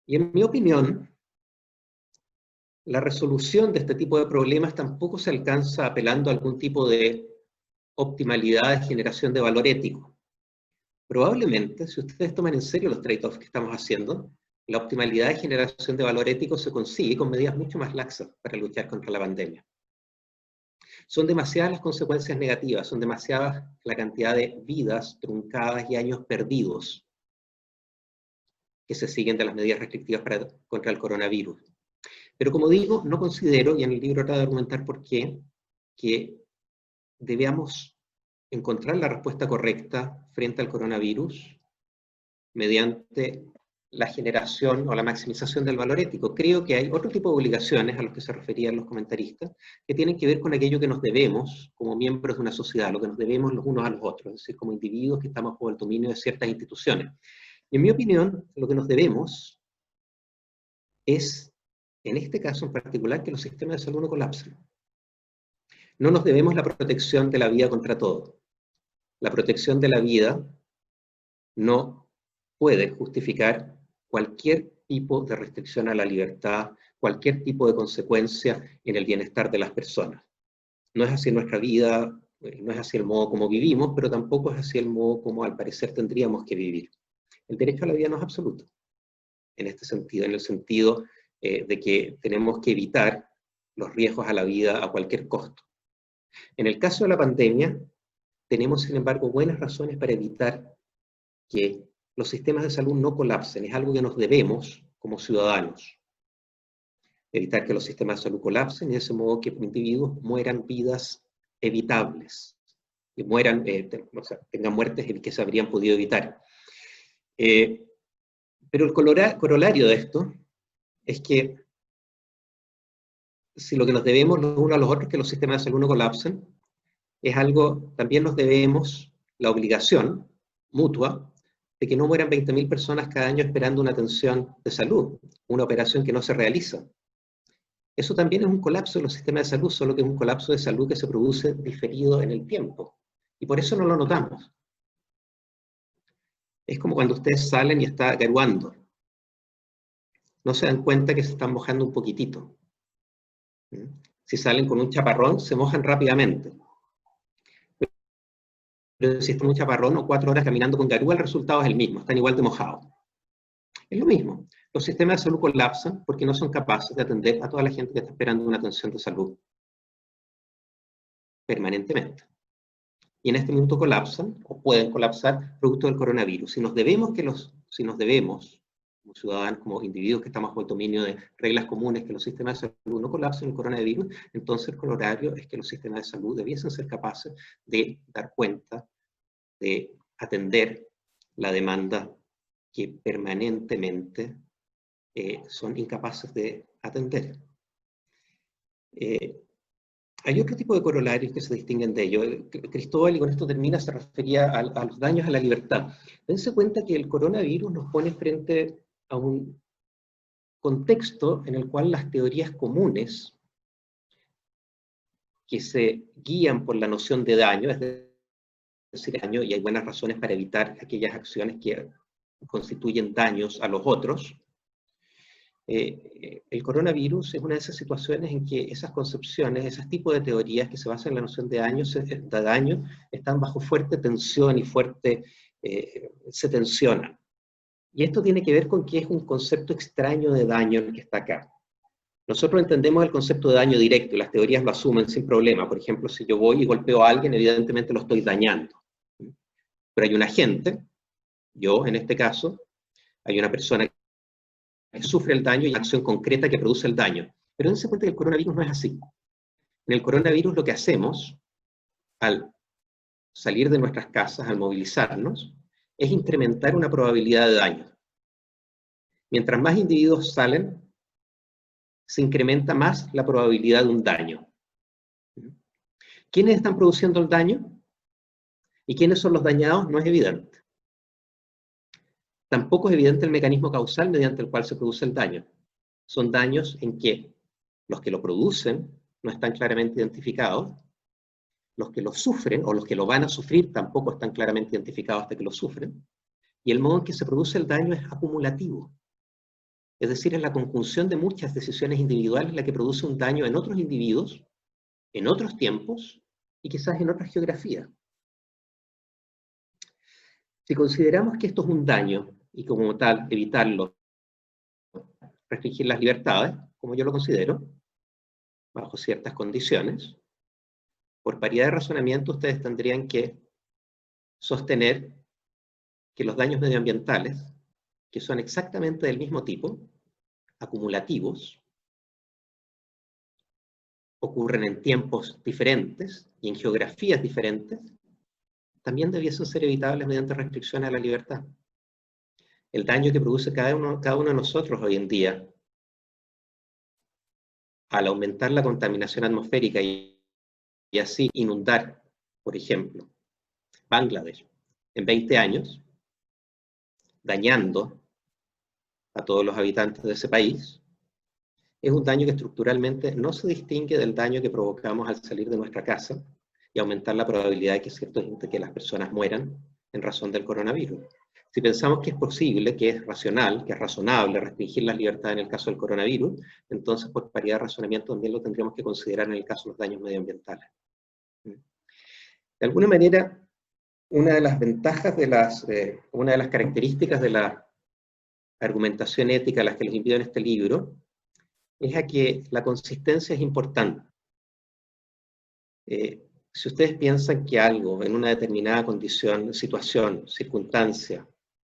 Y en mi opinión, la resolución de este tipo de problemas tampoco se alcanza apelando a algún tipo de optimalidad de generación de valor ético. Probablemente, si ustedes toman en serio los trade-offs que estamos haciendo, la optimalidad de generación de valor ético se consigue con medidas mucho más laxas para luchar contra la pandemia. Son demasiadas las consecuencias negativas, son demasiadas la cantidad de vidas truncadas y años perdidos que se siguen de las medidas restrictivas contra el coronavirus. Pero como digo, no considero, y en el libro trato de argumentar por qué, que debamos encontrar la respuesta correcta frente al coronavirus mediante la generación o la maximización del valor ético. Creo que hay otro tipo de obligaciones a los que se referían los comentaristas, que tienen que ver con aquello que nos debemos como miembros de una sociedad, lo que nos debemos los unos a los otros, es decir, como individuos que estamos bajo el dominio de ciertas instituciones. Y en mi opinión, lo que nos debemos es, en este caso en particular, que los sistemas de salud no colapsen. No nos debemos la protección de la vida contra todo. La protección de la vida no puede justificar cualquier tipo de restricción a la libertad, cualquier tipo de consecuencia en el bienestar de las personas. No es así nuestra vida, no es así el modo como vivimos, pero tampoco es así el modo como al parecer tendríamos que vivir. El derecho a la vida no es absoluto, en este sentido, en el sentido de que tenemos que evitar los riesgos a la vida a cualquier costo. En el caso de la pandemia, tenemos sin embargo buenas razones para evitar que los sistemas de salud no colapsen. Es algo que nos debemos como ciudadanos. Evitar que los sistemas de salud colapsen y de ese modo que individuos mueran vidas evitables. Que mueran, o sea, tengan muertes que se habrían podido evitar. Pero el corolario de esto es que si lo que nos debemos los unos a los otros es que los sistemas de salud no colapsen, es algo, también nos debemos la obligación mutua de que no mueran 20.000 personas cada año esperando una atención de salud, una operación que no se realiza. Eso también es un colapso de los sistemas de salud, solo que es un colapso de salud que se produce diferido en el tiempo. Y por eso no lo notamos. Es como cuando ustedes salen y está garuando. No se dan cuenta que se están mojando un poquitito. Si salen con un chaparrón, se mojan rápidamente. Pero si está en un chaparrón o 4 horas caminando con garúa, el resultado es el mismo, están igual de mojados. Es lo mismo. Los sistemas de salud colapsan porque no son capaces de atender a toda la gente que está esperando una atención de salud permanentemente. Y en este momento colapsan, o pueden colapsar, producto del coronavirus. Si nos debemos, como ciudadanos, como individuos que estamos bajo el dominio de reglas comunes, que los sistemas de salud no colapsen el coronavirus, entonces el corolario es que los sistemas de salud debiesen ser capaces de dar cuenta, de atender la demanda que permanentemente son incapaces de atender. Hay otro tipo de corolarios que se distinguen de ello. Cristóbal, y con esto termina, se refería a los daños a la libertad. Dense cuenta que el coronavirus nos pone frente a un contexto en el cual las teorías comunes que se guían por la noción de daño, es decir daño, y hay buenas razones para evitar aquellas acciones que constituyen daños a los otros. El coronavirus es una de esas situaciones en que esas concepciones, esos tipos de teorías que se basan en la noción de daño, están bajo fuerte tensión y se tensionan. Y esto tiene que ver con que es un concepto extraño de daño el que está acá. Nosotros entendemos el concepto de daño directo, y las teorías lo asumen sin problema. Por ejemplo, si yo voy y golpeo a alguien, evidentemente lo estoy dañando. Pero hay un agente, yo en este caso, hay una persona que sufre el daño y una acción concreta que produce el daño. Pero dense cuenta que el coronavirus no es así. En el coronavirus lo que hacemos, al salir de nuestras casas, al movilizarnos, es incrementar una probabilidad de daño. Mientras más individuos salen, se incrementa más la probabilidad de un daño. ¿Quiénes están produciendo el daño? ¿Y quiénes son los dañados? No es evidente. Tampoco es evidente el mecanismo causal mediante el cual se produce el daño. Son daños en que los que lo producen no están claramente identificados, los que lo sufren o los que lo van a sufrir tampoco están claramente identificados hasta que lo sufren, y el modo en que se produce el daño es acumulativo. Es decir, es la conjunción de muchas decisiones individuales la que produce un daño en otros individuos, en otros tiempos y quizás en otras geografías. Si consideramos que esto es un daño y como tal evitarlo, restringir las libertades, como yo lo considero, bajo ciertas condiciones, por paridad de razonamiento ustedes tendrían que sostener que los daños medioambientales, que son exactamente del mismo tipo, acumulativos, ocurren en tiempos diferentes y en geografías diferentes, también debiesen ser evitables mediante restricciones a la libertad. El daño que produce cada uno de nosotros hoy en día, al aumentar la contaminación atmosférica y así inundar, por ejemplo, Bangladesh en 20 años, dañando a todos los habitantes de ese país, es un daño que estructuralmente no se distingue del daño que provocamos al salir de nuestra casa y aumentar la probabilidad de que las personas mueran en razón del coronavirus. Si pensamos que es posible, que es racional, que es razonable restringir las libertades en el caso del coronavirus, entonces por paridad de razonamiento también lo tendríamos que considerar en el caso de los daños medioambientales. De alguna manera, una de las ventajas una de las características de la argumentación ética a las que les invito en este libro, es a que la consistencia es importante. Si ustedes piensan que algo en una determinada condición, situación, circunstancia,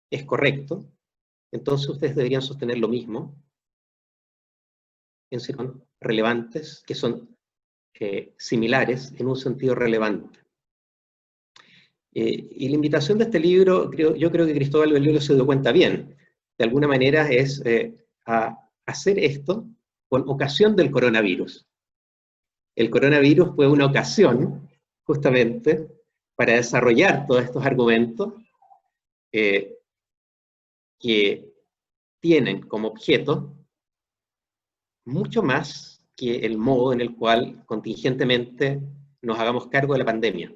es correcto, entonces ustedes deberían sostener lo mismo en situaciones relevantes, que son similares en un sentido relevante. Y la invitación de este libro, yo creo que Cristóbal Belolio se dio cuenta bien, de alguna manera es a hacer esto con ocasión del coronavirus. El coronavirus fue una ocasión, justamente, para desarrollar todos estos argumentos que tienen como objeto mucho más que el modo en el cual contingentemente nos hagamos cargo de la pandemia.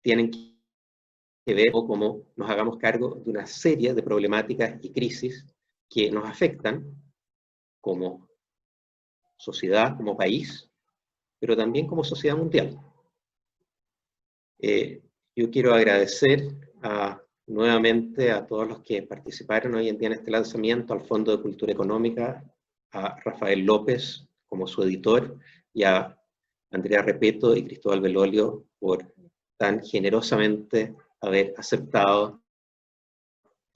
Tienen que ver cómo nos hagamos cargo de una serie de problemáticas y crisis que nos afectan como sociedad, como país, pero también como sociedad mundial. Yo quiero agradecer nuevamente a todos los que participaron hoy en día en este lanzamiento, al Fondo de Cultura Económica, a Rafael López como su editor, y a Andrea Repeto y Cristóbal Belolio por tan generosamente haber aceptado,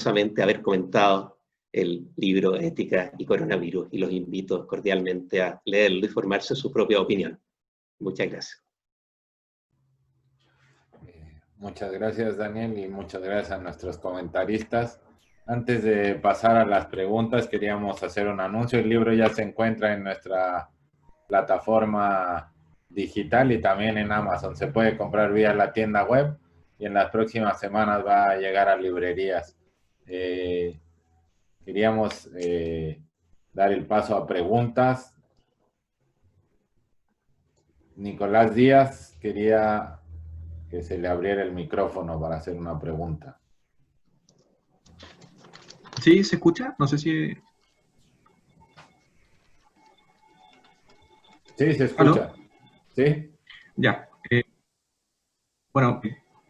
haber comentado el libro Ética y Coronavirus, y los invito cordialmente a leerlo y formarse su propia opinión. Muchas gracias. Muchas gracias, Daniel, y muchas gracias a nuestros comentaristas. Antes de pasar a las preguntas, queríamos hacer un anuncio. El libro ya se encuentra en nuestra plataforma digital y también en Amazon. Se puede comprar vía la tienda web y en las próximas semanas va a llegar a librerías. Queríamos dar el paso a preguntas. Nicolás Díaz quería que se le abriera el micrófono para hacer una pregunta. ¿Sí? ¿Se escucha? No sé si... Sí, se escucha. ¿Aló? ¿Sí? Ya. Bueno,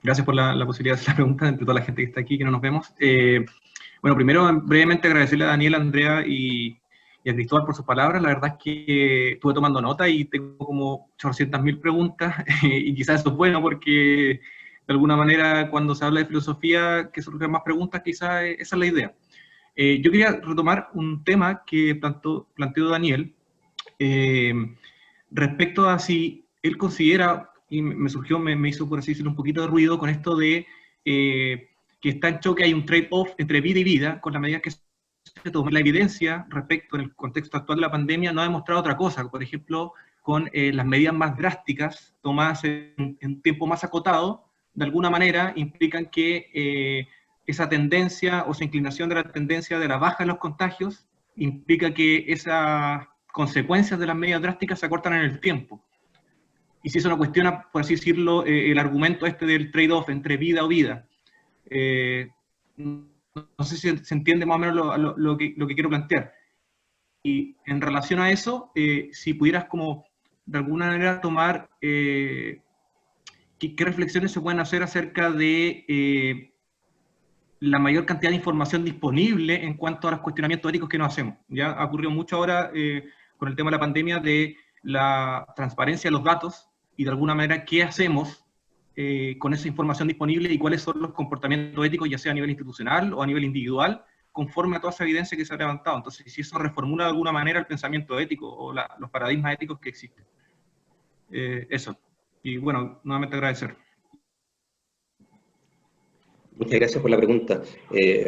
gracias por la posibilidad de hacer la pregunta entre toda la gente que está aquí, que no nos vemos. Bueno, primero, brevemente agradecerle a Daniel, a Andrea y a Cristóbal por sus palabras. La verdad es que estuve tomando nota y tengo como 800.000 preguntas, y quizás eso es bueno porque, de alguna manera, cuando se habla de filosofía, que surgen más preguntas, quizás esa es la idea. Yo quería retomar un tema que planteó Daniel, respecto a si él considera, y me surgió, me hizo por así decirlo un poquito de ruido con esto de que está en choque, hay un trade-off entre vida y vida, con la medida que se toma. La evidencia respecto en el contexto actual de la pandemia no ha demostrado otra cosa, por ejemplo, con las medidas más drásticas tomadas en tiempo más acotado, de alguna manera implican que esa tendencia o esa inclinación de la tendencia de la baja en los contagios implica que esas consecuencias de las medidas drásticas se acortan en el tiempo. Y si eso no cuestiona, por así decirlo, el argumento este del trade-off entre vida o vida. No sé si se entiende más o menos lo que quiero plantear. Y en relación a eso, si pudieras como de alguna manera tomar qué reflexiones se pueden hacer acerca de la mayor cantidad de información disponible en cuanto a los cuestionamientos éticos que nos hacemos. Ya ha ocurrido mucho ahora con el tema de la pandemia, de la transparencia de los datos y de alguna manera qué hacemos con esa información disponible y cuáles son los comportamientos éticos, ya sea a nivel institucional o a nivel individual, conforme a toda esa evidencia que se ha levantado. Entonces, si eso reformula de alguna manera el pensamiento ético o los paradigmas éticos que existen. Eso. Y bueno, nuevamente agradecer. Muchas gracias por la pregunta.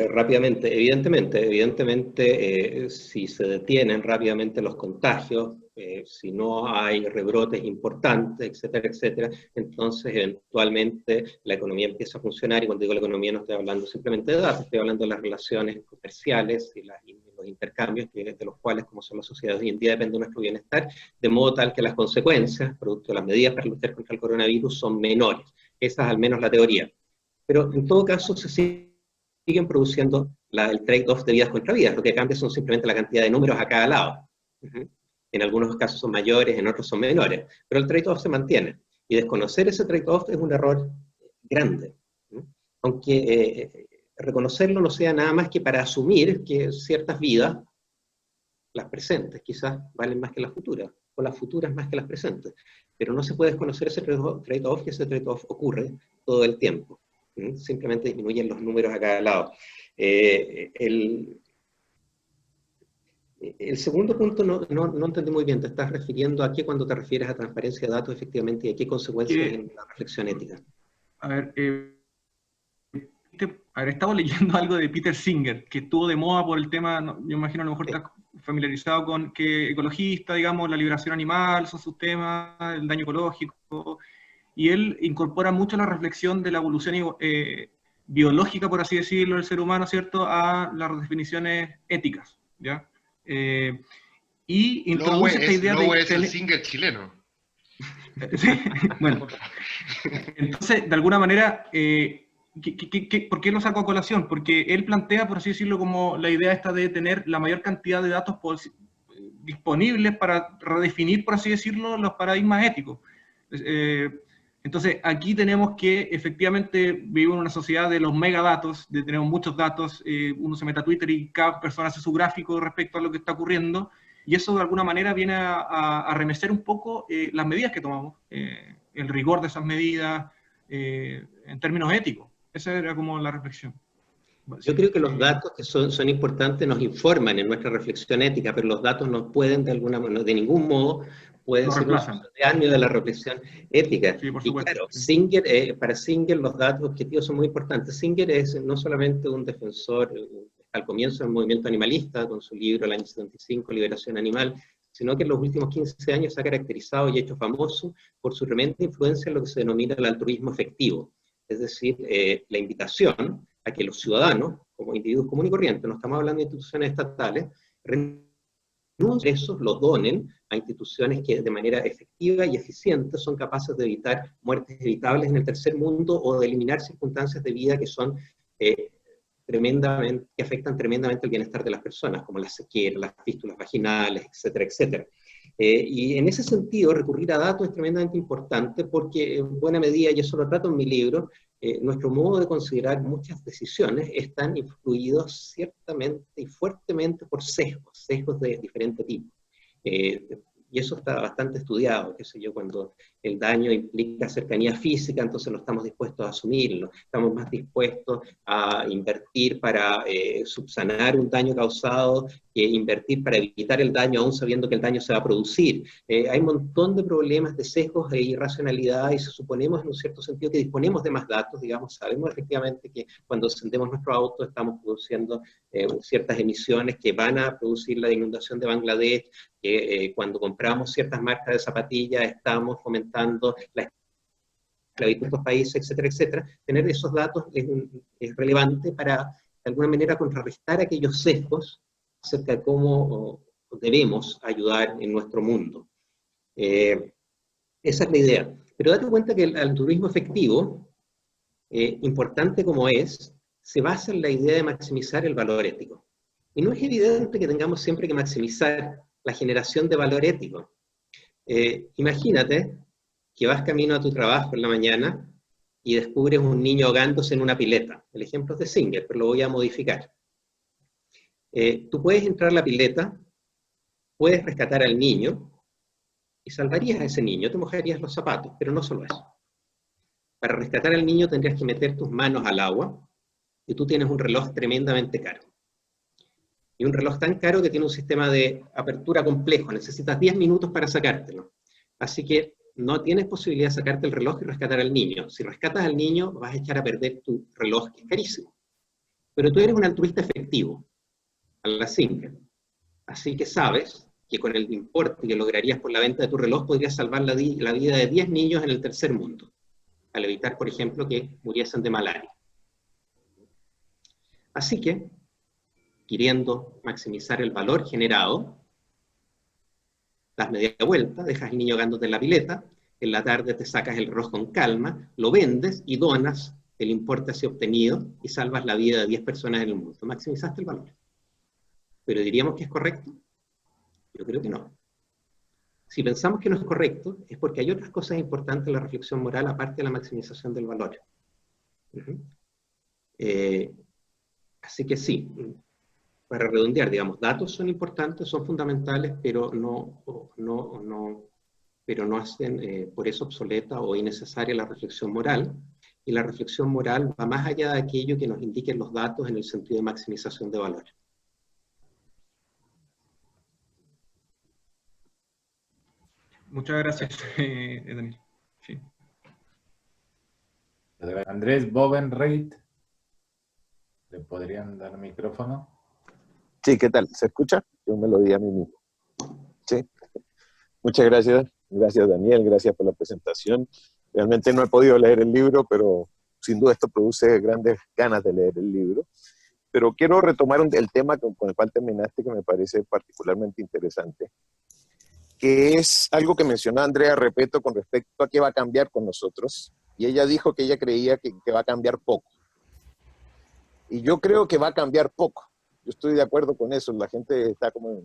Rápidamente, evidentemente, si se detienen rápidamente los contagios, si no hay rebrotes importantes, etcétera, etcétera, entonces eventualmente la economía empieza a funcionar, y cuando digo la economía no estoy hablando simplemente de datos, estoy hablando de las relaciones comerciales y los intercambios, de los cuales, como son las sociedades hoy en día, depende de nuestro bienestar, de modo tal que las consecuencias, producto de las medidas para luchar contra el coronavirus, son menores. Esa es al menos la teoría. Pero en todo caso se siguen produciendo el trade-off de vidas contra vidas. Lo que cambia son simplemente la cantidad de números a cada lado. En algunos casos son mayores, en otros son menores. Pero el trade-off se mantiene. Y desconocer ese trade-off es un error grande. Aunque reconocerlo no sea nada más que para asumir que ciertas vidas, las presentes quizás, valen más que las futuras, o las futuras más que las presentes. Pero no se puede desconocer ese trade-off, y ese trade-off ocurre todo el tiempo. Simplemente disminuyen los números a cada lado. El segundo punto no entendí muy bien. ¿Te estás refiriendo a qué cuando te refieres a transparencia de datos, efectivamente, y a qué consecuencias en la reflexión ética? A ver, estaba leyendo algo de Peter Singer, que estuvo de moda por el tema, yo imagino a lo mejor estás familiarizado con que ecologista, digamos, la liberación animal son sus temas, el daño ecológico, y él incorpora mucho la reflexión de la evolución biológica, por así decirlo, del ser humano, ¿cierto?, a las definiciones éticas, ¿ya? Y introduce esta idea de... es el Singer chileno. Sí, bueno. Entonces, de alguna manera, ¿por qué lo saco a colación? Porque él plantea, por así decirlo, como la idea esta de tener la mayor cantidad de datos disponibles para redefinir, por así decirlo, los paradigmas éticos. Entonces, aquí tenemos que efectivamente vivimos en una sociedad de los megadatos, de tener muchos datos, uno se mete a Twitter y cada persona hace su gráfico respecto a lo que está ocurriendo, y eso de alguna manera viene a remecer un poco las medidas que tomamos, el rigor de esas medidas en términos éticos. Esa era como la reflexión. Yo creo que los datos que son importantes nos informan en nuestra reflexión ética, pero los datos no pueden de alguna manera, de ningún modo, pueden ser un sucedáneo de la reflexión ética. Sí, por y supuesto. Claro, para Singer los datos objetivos son muy importantes. Singer es no solamente un defensor al comienzo del movimiento animalista, con su libro el año 75, Liberación Animal, sino que en los últimos 15 años se ha caracterizado y hecho famoso por su tremenda influencia en lo que se denomina el altruismo efectivo. Es decir, la invitación a que los ciudadanos, como individuos comunes y corrientes, no estamos hablando de instituciones estatales, renuncien ingresos los donen a instituciones que de manera efectiva y eficiente son capaces de evitar muertes evitables en el tercer mundo o de eliminar circunstancias de vida que son que afectan tremendamente el bienestar de las personas, como la sequía, las fístulas vaginales, etcétera, etcétera. Y en ese sentido, recurrir a datos es tremendamente importante porque, en buena medida, y eso lo trato en mi libro, nuestro modo de considerar muchas decisiones están influidos ciertamente y fuertemente por sesgos de diferente tipo. Y eso está bastante estudiado, qué sé yo, cuando el daño implica cercanía física, entonces no estamos dispuestos a asumirlo, estamos más dispuestos a invertir para subsanar un daño causado que invertir para evitar el daño aún sabiendo que el daño se va a producir. Hay un montón de problemas de sesgos e irracionalidad y suponemos en un cierto sentido que disponemos de más datos, digamos, sabemos efectivamente que cuando encendemos nuestro auto estamos produciendo ciertas emisiones que van a producir la inundación de Bangladesh, que cuando compramos ciertas marcas de zapatillas estamos fomentando la esclavitud en estos países, etcétera, etcétera. Tener esos datos es relevante para, de alguna manera, contrarrestar aquellos sesgos acerca de cómo debemos ayudar en nuestro mundo. Esa es la idea. Pero date cuenta que el altruismo efectivo, importante como es, se basa en la idea de maximizar el valor ético. Y no es evidente que tengamos siempre que maximizar la generación de valor ético. Imagínate que vas camino a tu trabajo en la mañana y descubres un niño ahogándose en una pileta. El ejemplo es de Singer, pero lo voy a modificar. Tú puedes entrar a la pileta, puedes rescatar al niño y salvarías a ese niño, te mojarías los zapatos, pero no solo eso. Para rescatar al niño tendrías que meter tus manos al agua y tú tienes un reloj tremendamente caro. Y un reloj tan caro que tiene un sistema de apertura complejo, necesitas 10 minutos para sacártelo. Así que no tienes posibilidad de sacarte el reloj y rescatar al niño. Si rescatas al niño, vas a echar a perder tu reloj, que es carísimo. Pero tú eres un altruista efectivo, a la Singer. Así que sabes que con el importe que lograrías por la venta de tu reloj, podrías salvar la vida de 10 niños en el tercer mundo, al evitar, por ejemplo, que muriesen de malaria. Así que, queriendo maximizar el valor generado, das media vuelta, dejas al niño ahogándote en la pileta, en la tarde te sacas el reloj con calma, lo vendes y donas el importe así obtenido y salvas la vida de 10 personas en el mundo. Maximizaste el valor. ¿Pero diríamos que es correcto? Yo creo que no. Si pensamos que no es correcto, es porque hay otras cosas importantes en la reflexión moral aparte de la maximización del valor. Así que sí, para redondear, digamos, datos son importantes, son fundamentales, pero no hacen por eso obsoleta o innecesaria la reflexión moral. Y la reflexión moral va más allá de aquello que nos indiquen los datos en el sentido de maximización de valor. Muchas gracias, Daniel. Sí. Andrés Bovenreit, ¿le podrían dar micrófono? Sí, ¿qué tal? ¿Se escucha? Yo me lo di a mí mismo. Sí. Muchas gracias. Gracias, Daniel. Gracias por la presentación. Realmente no he podido leer el libro, pero sin duda esto produce grandes ganas de leer el libro. Pero quiero retomar el tema con el cual terminaste, que me parece particularmente interesante, que es algo que mencionó Andrea Repetto con respecto a qué va a cambiar con nosotros. Y ella dijo que ella creía que va a cambiar poco. Y yo creo que va a cambiar poco. Yo estoy de acuerdo con eso. La gente está como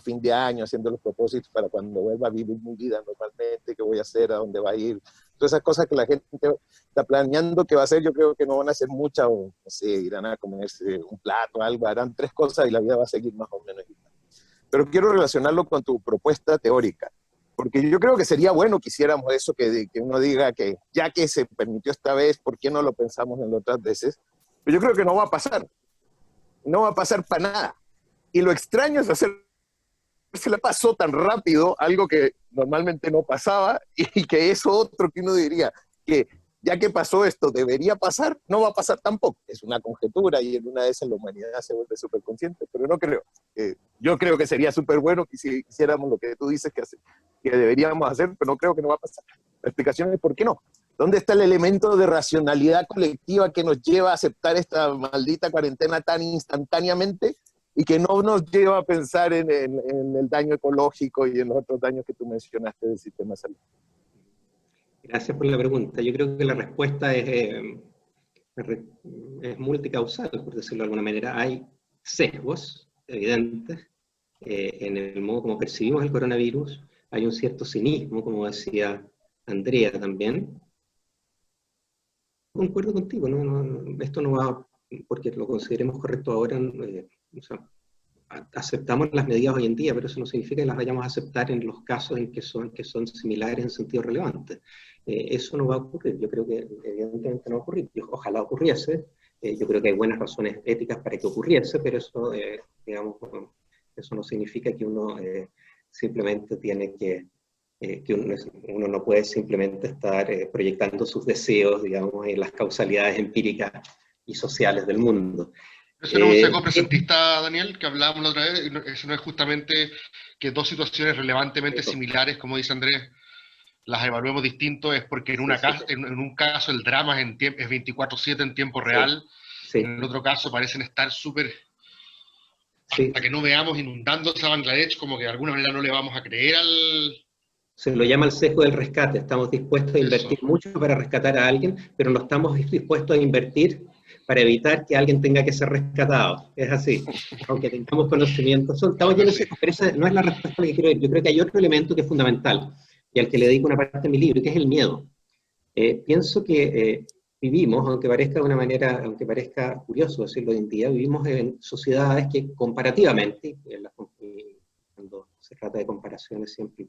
fin de año haciendo los propósitos para cuando vuelva a vivir mi vida normalmente, qué voy a hacer, a dónde va a ir. Todas esas cosas que la gente está planeando que va a hacer, yo creo que no van a ser muchas, o no sé, irán a comerse un plato, algo, harán 3 cosas y la vida va a seguir más o menos igual. Pero quiero relacionarlo con tu propuesta teórica, porque yo creo que sería bueno que hiciéramos eso, que uno diga que ya que se permitió esta vez, ¿por qué no lo pensamos en otras veces? Pero yo creo que no va a pasar. No va a pasar para nada. Y lo extraño es se le pasó tan rápido algo que normalmente no pasaba, y que eso otro que uno diría que ya que pasó esto debería pasar, no va a pasar tampoco. Es una conjetura y en una de esas la humanidad se vuelve súper consciente, pero no creo. Yo creo que sería súper bueno que si hiciéramos lo que tú dices que deberíamos hacer, pero no creo que no va a pasar. La explicación es por qué no. ¿Dónde está el elemento de racionalidad colectiva que nos lleva a aceptar esta maldita cuarentena tan instantáneamente? y que no nos lleva a pensar en el daño ecológico y en los otros daños que tú mencionaste del sistema de salud? Gracias por la pregunta. Yo creo que la respuesta es multicausal, por decirlo de alguna manera. Hay sesgos evidentes en el modo como percibimos el coronavirus. Hay un cierto cinismo, como decía Andrea también. Concuerdo contigo, esto no va porque lo consideremos correcto ahora. O sea, aceptamos las medidas hoy en día, pero eso no significa que las vayamos a aceptar en los casos en que son similares en sentido relevante. Eso no va a ocurrir. Yo creo que evidentemente no va a ocurrir. Ojalá ocurriese. Yo creo que hay buenas razones éticas para que ocurriese, pero eso, digamos, eso no significa que uno simplemente tiene que uno no puede simplemente estar proyectando sus deseos, digamos, en las causalidades empíricas y sociales del mundo. Eso no es un sesgo presentista, Daniel, que hablábamos la otra vez. Eso no es justamente que dos situaciones relevantemente similares, como dice Andrés, las evaluemos distinto, es porque en un caso el drama es 24/7 en tiempo real, en el otro caso parecen estar súper... Hasta que no veamos inundándose a Bangladesh, como que de alguna manera no le vamos a creer al... Se lo llama el sesgo del rescate. Estamos dispuestos a invertir mucho para rescatar a alguien, pero no estamos dispuestos a invertir para evitar que alguien tenga que ser rescatado. Es así. Aunque tengamos conocimiento. Estamos llenos de... Pero esa no es la respuesta que quiero decir. Yo creo que hay otro elemento que es fundamental, y al que le dedico una parte de mi libro, que es el miedo. Pienso que vivimos, aunque parezca de una manera, aunque parezca curioso decirlo hoy en día, vivimos en sociedades que comparativamente, cuando se trata de comparaciones siempre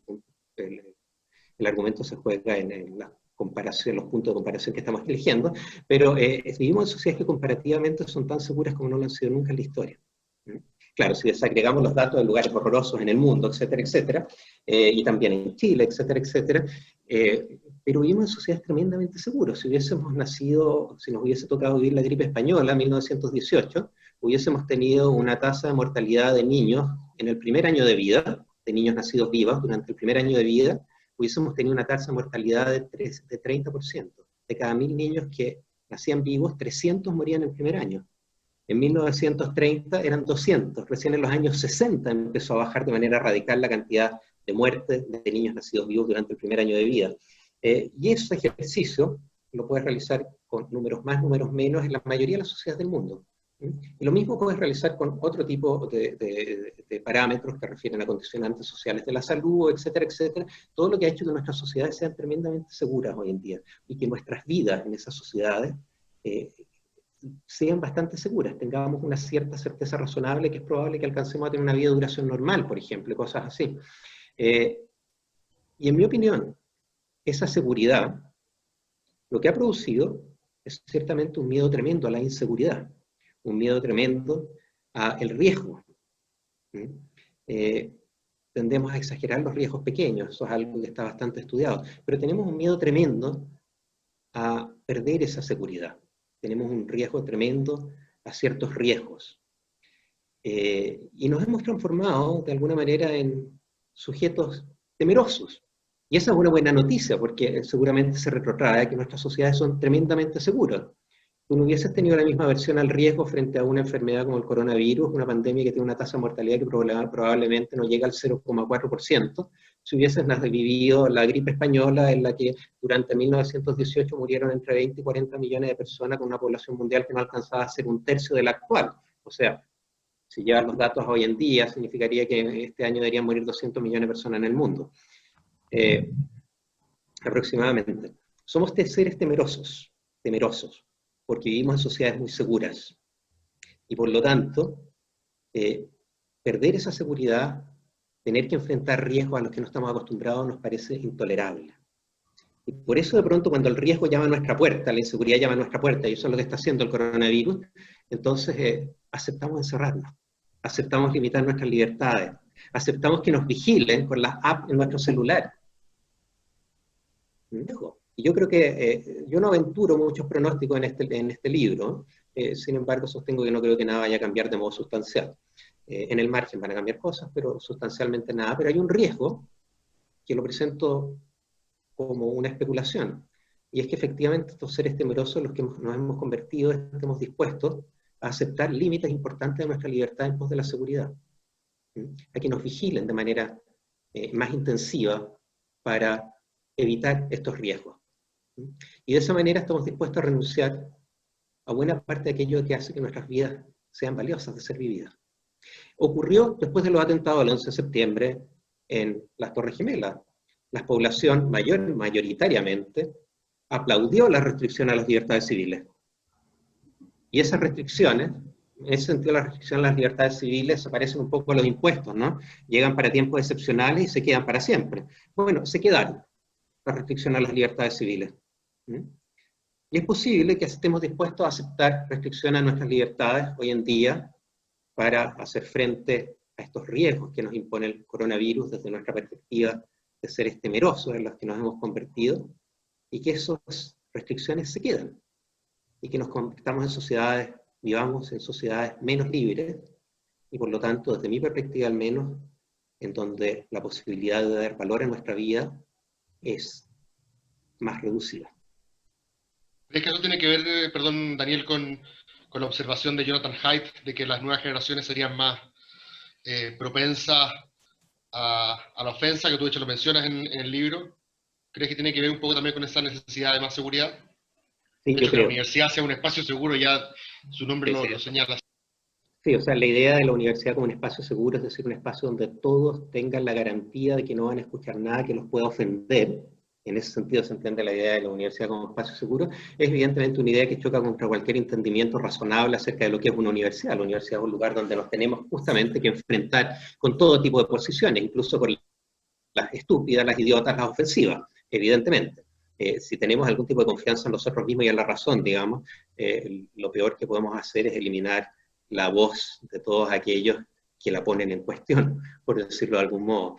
el argumento se juega en la comparación, los puntos de comparación que estamos eligiendo, pero vivimos en sociedades que comparativamente son tan seguras como no lo han sido nunca en la historia. Claro, si desagregamos los datos de lugares horrorosos en el mundo, etcétera, etcétera, y también en Chile, etcétera, etcétera, pero vivimos en sociedades tremendamente seguras. Si hubiésemos nacido, si nos hubiese tocado vivir la gripe española en 1918, hubiésemos tenido una tasa de mortalidad de niños en el primer año de vida, de niños nacidos vivos durante el primer año de vida, hubiésemos tenido una tasa de mortalidad de 30%. De cada 1000 niños que nacían vivos, 300 morían en el primer año. En 1930 eran 200, recién en los años 60 empezó a bajar de manera radical la cantidad de muertes de niños nacidos vivos durante el primer año de vida. Y ese ejercicio lo puedes realizar con números más, números menos, en la mayoría de las sociedades del mundo. Y lo mismo puedes realizar con otro tipo de parámetros que refieren a condicionantes sociales de la salud, etcétera, etcétera. Todo lo que ha hecho que nuestras sociedades sean tremendamente seguras hoy en día y que nuestras vidas en esas sociedades sean bastante seguras, tengamos una cierta certeza razonable que es probable que alcancemos a tener una vida de duración normal, por ejemplo, cosas así. Y en mi opinión, esa seguridad lo que ha producido es ciertamente un miedo tremendo a la inseguridad, un miedo tremendo al riesgo. Tendemos a exagerar los riesgos pequeños, eso es algo que está bastante estudiado, pero tenemos un miedo tremendo a perder esa seguridad. Tenemos un riesgo tremendo a ciertos riesgos. Y nos hemos transformado de alguna manera en sujetos temerosos. Y esa es una buena noticia, porque seguramente se retrotrae que nuestras sociedades son tremendamente seguras. Tú no hubieses tenido la misma aversión al riesgo frente a una enfermedad como el coronavirus, una pandemia que tiene una tasa de mortalidad que probablemente no llega al 0,4%, si hubieses vivido la gripe española, en la que durante 1918 murieron entre 20 y 40 millones de personas con una población mundial que no alcanzaba a ser un tercio de la actual. O sea, si llevas los datos hoy en día, significaría que este año deberían morir 200 millones de personas en el mundo. Aproximadamente. Somos seres temerosos, porque vivimos en sociedades muy seguras. Y por lo tanto, perder esa seguridad, tener que enfrentar riesgos a los que no estamos acostumbrados, nos parece intolerable. Y por eso de pronto cuando el riesgo llama a nuestra puerta, la inseguridad llama a nuestra puerta, y eso es lo que está haciendo el coronavirus, entonces aceptamos encerrarnos, aceptamos limitar nuestras libertades, aceptamos que nos vigilen con las apps en nuestro celular. Y yo creo que, yo no aventuro muchos pronósticos en este libro, sin embargo sostengo que no creo que nada vaya a cambiar de modo sustancial. En el margen van a cambiar cosas, pero sustancialmente nada. Pero hay un riesgo, que lo presento como una especulación, y es que efectivamente estos seres temerosos, los que nos hemos convertido, estemos dispuestos a aceptar límites importantes de nuestra libertad en pos de la seguridad, a que nos vigilen de manera más intensiva para evitar estos riesgos. Y de esa manera estamos dispuestos a renunciar a buena parte de aquello que hace que nuestras vidas sean valiosas de ser vividas. Ocurrió después de los atentados del 11 de septiembre en las Torres Gemelas. La población mayoritariamente aplaudió la restricción a las libertades civiles. Y esas restricciones, en ese sentido las restricciones a las libertades civiles se parecen un poco a los impuestos, ¿no? Llegan para tiempos excepcionales y se quedan para siempre. Bueno, se quedaron las restricciones a las libertades civiles. Y es posible que estemos dispuestos a aceptar restricciones a nuestras libertades hoy en día para hacer frente a estos riesgos que nos impone el coronavirus desde nuestra perspectiva de seres temerosos en los que nos hemos convertido, y que esas restricciones se quedan, y que nos convirtamos en sociedades, vivamos en sociedades menos libres, y por lo tanto, desde mi perspectiva al menos, en donde la posibilidad de dar valor a nuestra vida es más reducida. ¿Crees que eso tiene que ver, perdón, Daniel, con la observación de Jonathan Haidt de que las nuevas generaciones serían más propensas a la ofensa, que tú de hecho lo mencionas en el libro? ¿Crees que tiene que ver un poco también con esa necesidad de más seguridad? Sí, De yo que creo. la universidad sea un espacio seguro, ya su nombre Sí, sí. lo señala. Sí, o sea, la idea de la universidad como un espacio seguro, es decir, un espacio donde todos tengan la garantía de que no van a escuchar nada que los pueda ofender. En ese sentido se entiende la idea de la universidad como espacio seguro. Es evidentemente una idea que choca contra cualquier entendimiento razonable acerca de lo que es una universidad. La universidad es un lugar donde nos tenemos justamente que enfrentar con todo tipo de posiciones, incluso con las estúpidas, las idiotas, las ofensivas, evidentemente. Si tenemos algún tipo de confianza en nosotros mismos y en la razón, digamos, lo peor que podemos hacer es eliminar la voz de todos aquellos que la ponen en cuestión, por decirlo de algún modo.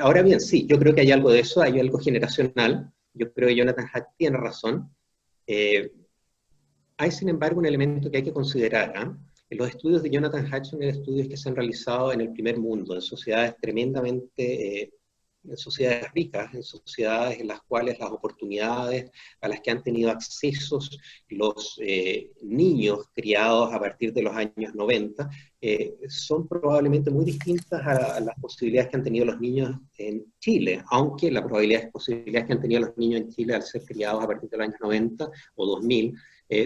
Ahora bien, sí, yo creo que hay algo de eso, hay algo generacional. Yo creo que Jonathan Haidt tiene razón. Hay, sin embargo, un elemento que hay que considerar. Los estudios de Jonathan Haidt son estudios que se han realizado en el primer mundo, en sociedades tremendamente, en sociedades ricas, en sociedades en las cuales las oportunidades a las que han tenido accesos los niños criados a partir de los años 90 son probablemente muy distintas a las posibilidades que han tenido los niños en Chile, aunque las posibilidades que han tenido los niños en Chile al ser criados a partir de los años 90 o 2000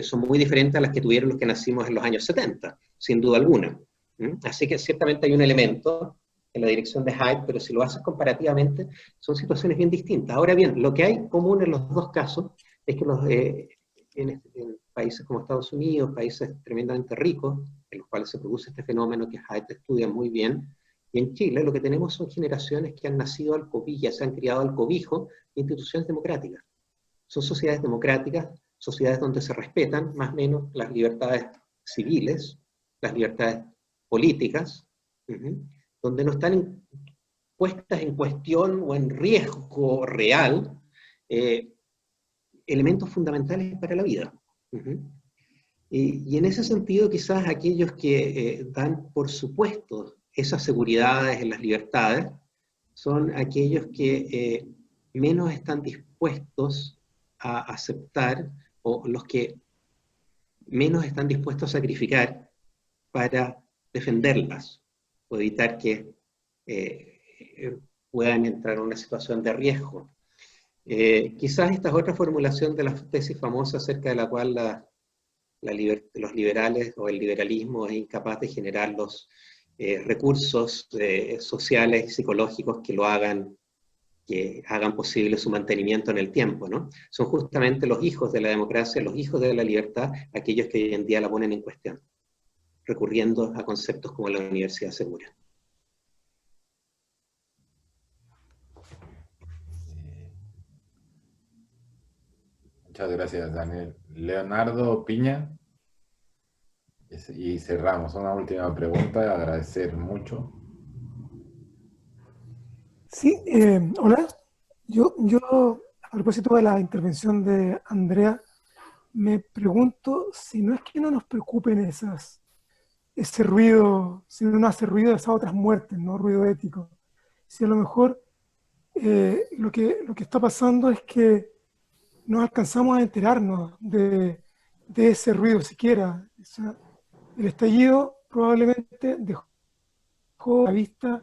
son muy diferentes a las que tuvieron los que nacimos en los años 70, sin duda alguna. Así que ciertamente hay un elemento en la dirección de Haidt, pero si lo haces comparativamente, son situaciones bien distintas. Ahora bien, lo que hay común en los dos casos es que en países como Estados Unidos, países tremendamente ricos, en los cuales se produce este fenómeno que Haidt estudia muy bien, y en Chile lo que tenemos son generaciones que han nacido al cobijo, se han criado al cobijo de instituciones democráticas. Son sociedades democráticas, sociedades donde se respetan más o menos las libertades civiles, las libertades políticas, donde no están puestas en cuestión o en riesgo real elementos fundamentales para la vida. Y en ese sentido, quizás aquellos que dan por supuesto esas seguridades en las libertades son aquellos que menos están dispuestos a aceptar, o los que menos están dispuestos a sacrificar para defenderlas, o evitar que puedan entrar en una situación de riesgo. Quizás esta es otra formulación de la tesis famosa acerca de la cual los liberales o el liberalismo es incapaz de generar los recursos sociales y psicológicos que hagan posible su mantenimiento en el tiempo, ¿no? Son justamente los hijos de la democracia, los hijos de la libertad, aquellos que hoy en día la ponen en cuestión, recurriendo a conceptos como la universidad segura. Muchas gracias, Daniel. Leonardo Piña. Y cerramos. Una última pregunta, agradecer mucho. Sí, hola. Yo, a propósito de la intervención de Andrea, me pregunto si no es que no nos preocupen ese ruido, si no nos hace ruido esas otras muertes, ¿no? Ruido ético. Si a lo mejor lo que está pasando es que no alcanzamos a enterarnos de ese ruido siquiera. O sea, El estallido probablemente dejó a la vista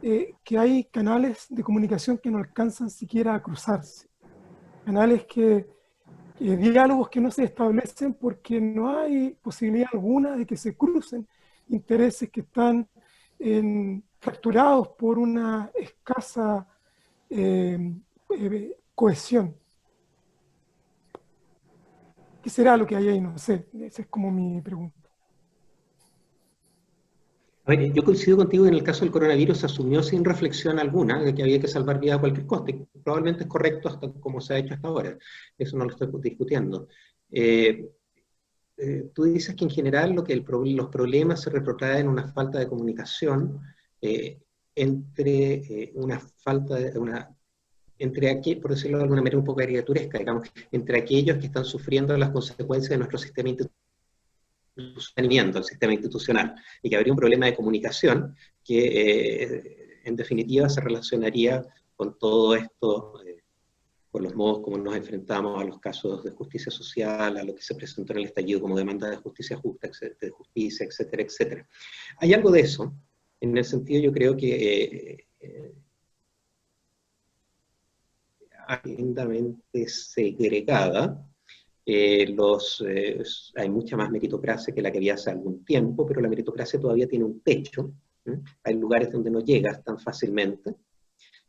que hay canales de comunicación que no alcanzan siquiera a cruzarse. Canales diálogos que no se establecen porque no hay posibilidad alguna de que se crucen intereses que están fracturados por una escasa cohesión. ¿Qué será lo que hay ahí? No sé, esa es como mi pregunta. A ver, yo coincido contigo que en el caso del coronavirus se asumió sin reflexión alguna de que había que salvar vida a cualquier costo. Y probablemente es correcto hasta como se ha hecho hasta ahora. Eso no lo estoy discutiendo. Tú dices que en general los problemas se retrotraen en una falta de comunicación por decirlo de alguna manera un poco caricaturesca, digamos, entre aquellos que están sufriendo las consecuencias de nuestro sistema el sistema institucional, y que habría un problema de comunicación que en definitiva se relacionaría con todo esto, con los modos como nos enfrentamos a los casos de justicia social, a lo que se presentó en el estallido como demanda de justicia justa, de justicia, etcétera, etcétera. Hay algo de eso, en el sentido yo creo que tremendamente segregada. Hay mucha más meritocracia que la que había hace algún tiempo, pero la meritocracia todavía tiene un techo. Hay lugares donde no llegas tan fácilmente,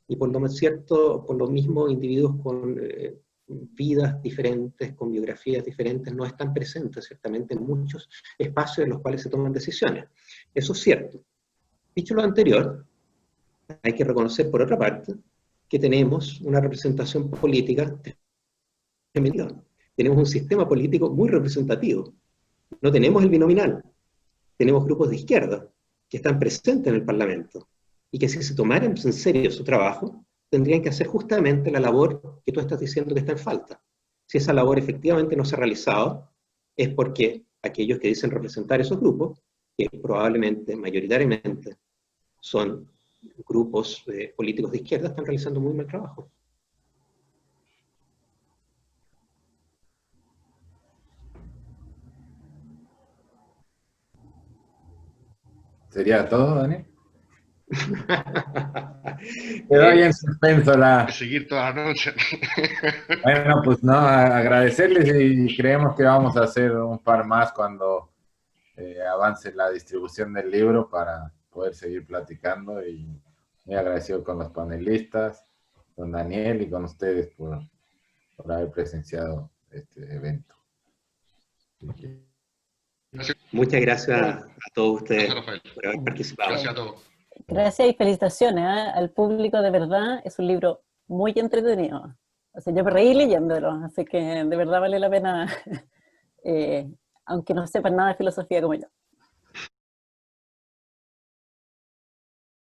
y por lo mismo individuos con vidas diferentes, con biografías diferentes, no están presentes ciertamente en muchos espacios en los cuales se toman decisiones. Eso es cierto. Dicho lo anterior, hay que reconocer por otra parte que tenemos una representación política femenina. Tenemos un sistema político muy representativo. No tenemos el binominal. Tenemos grupos de izquierda que están presentes en el Parlamento y que si se tomaran en serio su trabajo, tendrían que hacer justamente la labor que tú estás diciendo que está en falta. Si esa labor efectivamente no se ha realizado, es porque aquellos que dicen representar esos grupos, que probablemente, mayoritariamente, son grupos políticos de izquierda, están realizando muy mal trabajo. ¿Sería todo, Daniel? Quedó ahí en suspenso Seguir toda la noche. Bueno, pues no, agradecerles y creemos que vamos a hacer un par más cuando avance la distribución del libro para poder seguir platicando, y muy agradecido con los panelistas, con Daniel y con ustedes por haber presenciado este evento. Muchas gracias a todos ustedes por haber participado. Gracias a todos. Gracias y felicitaciones al público, de verdad, es un libro muy entretenido. O sea, yo me reí leyéndolo, así que de verdad vale la pena, aunque no sepan nada de filosofía como yo.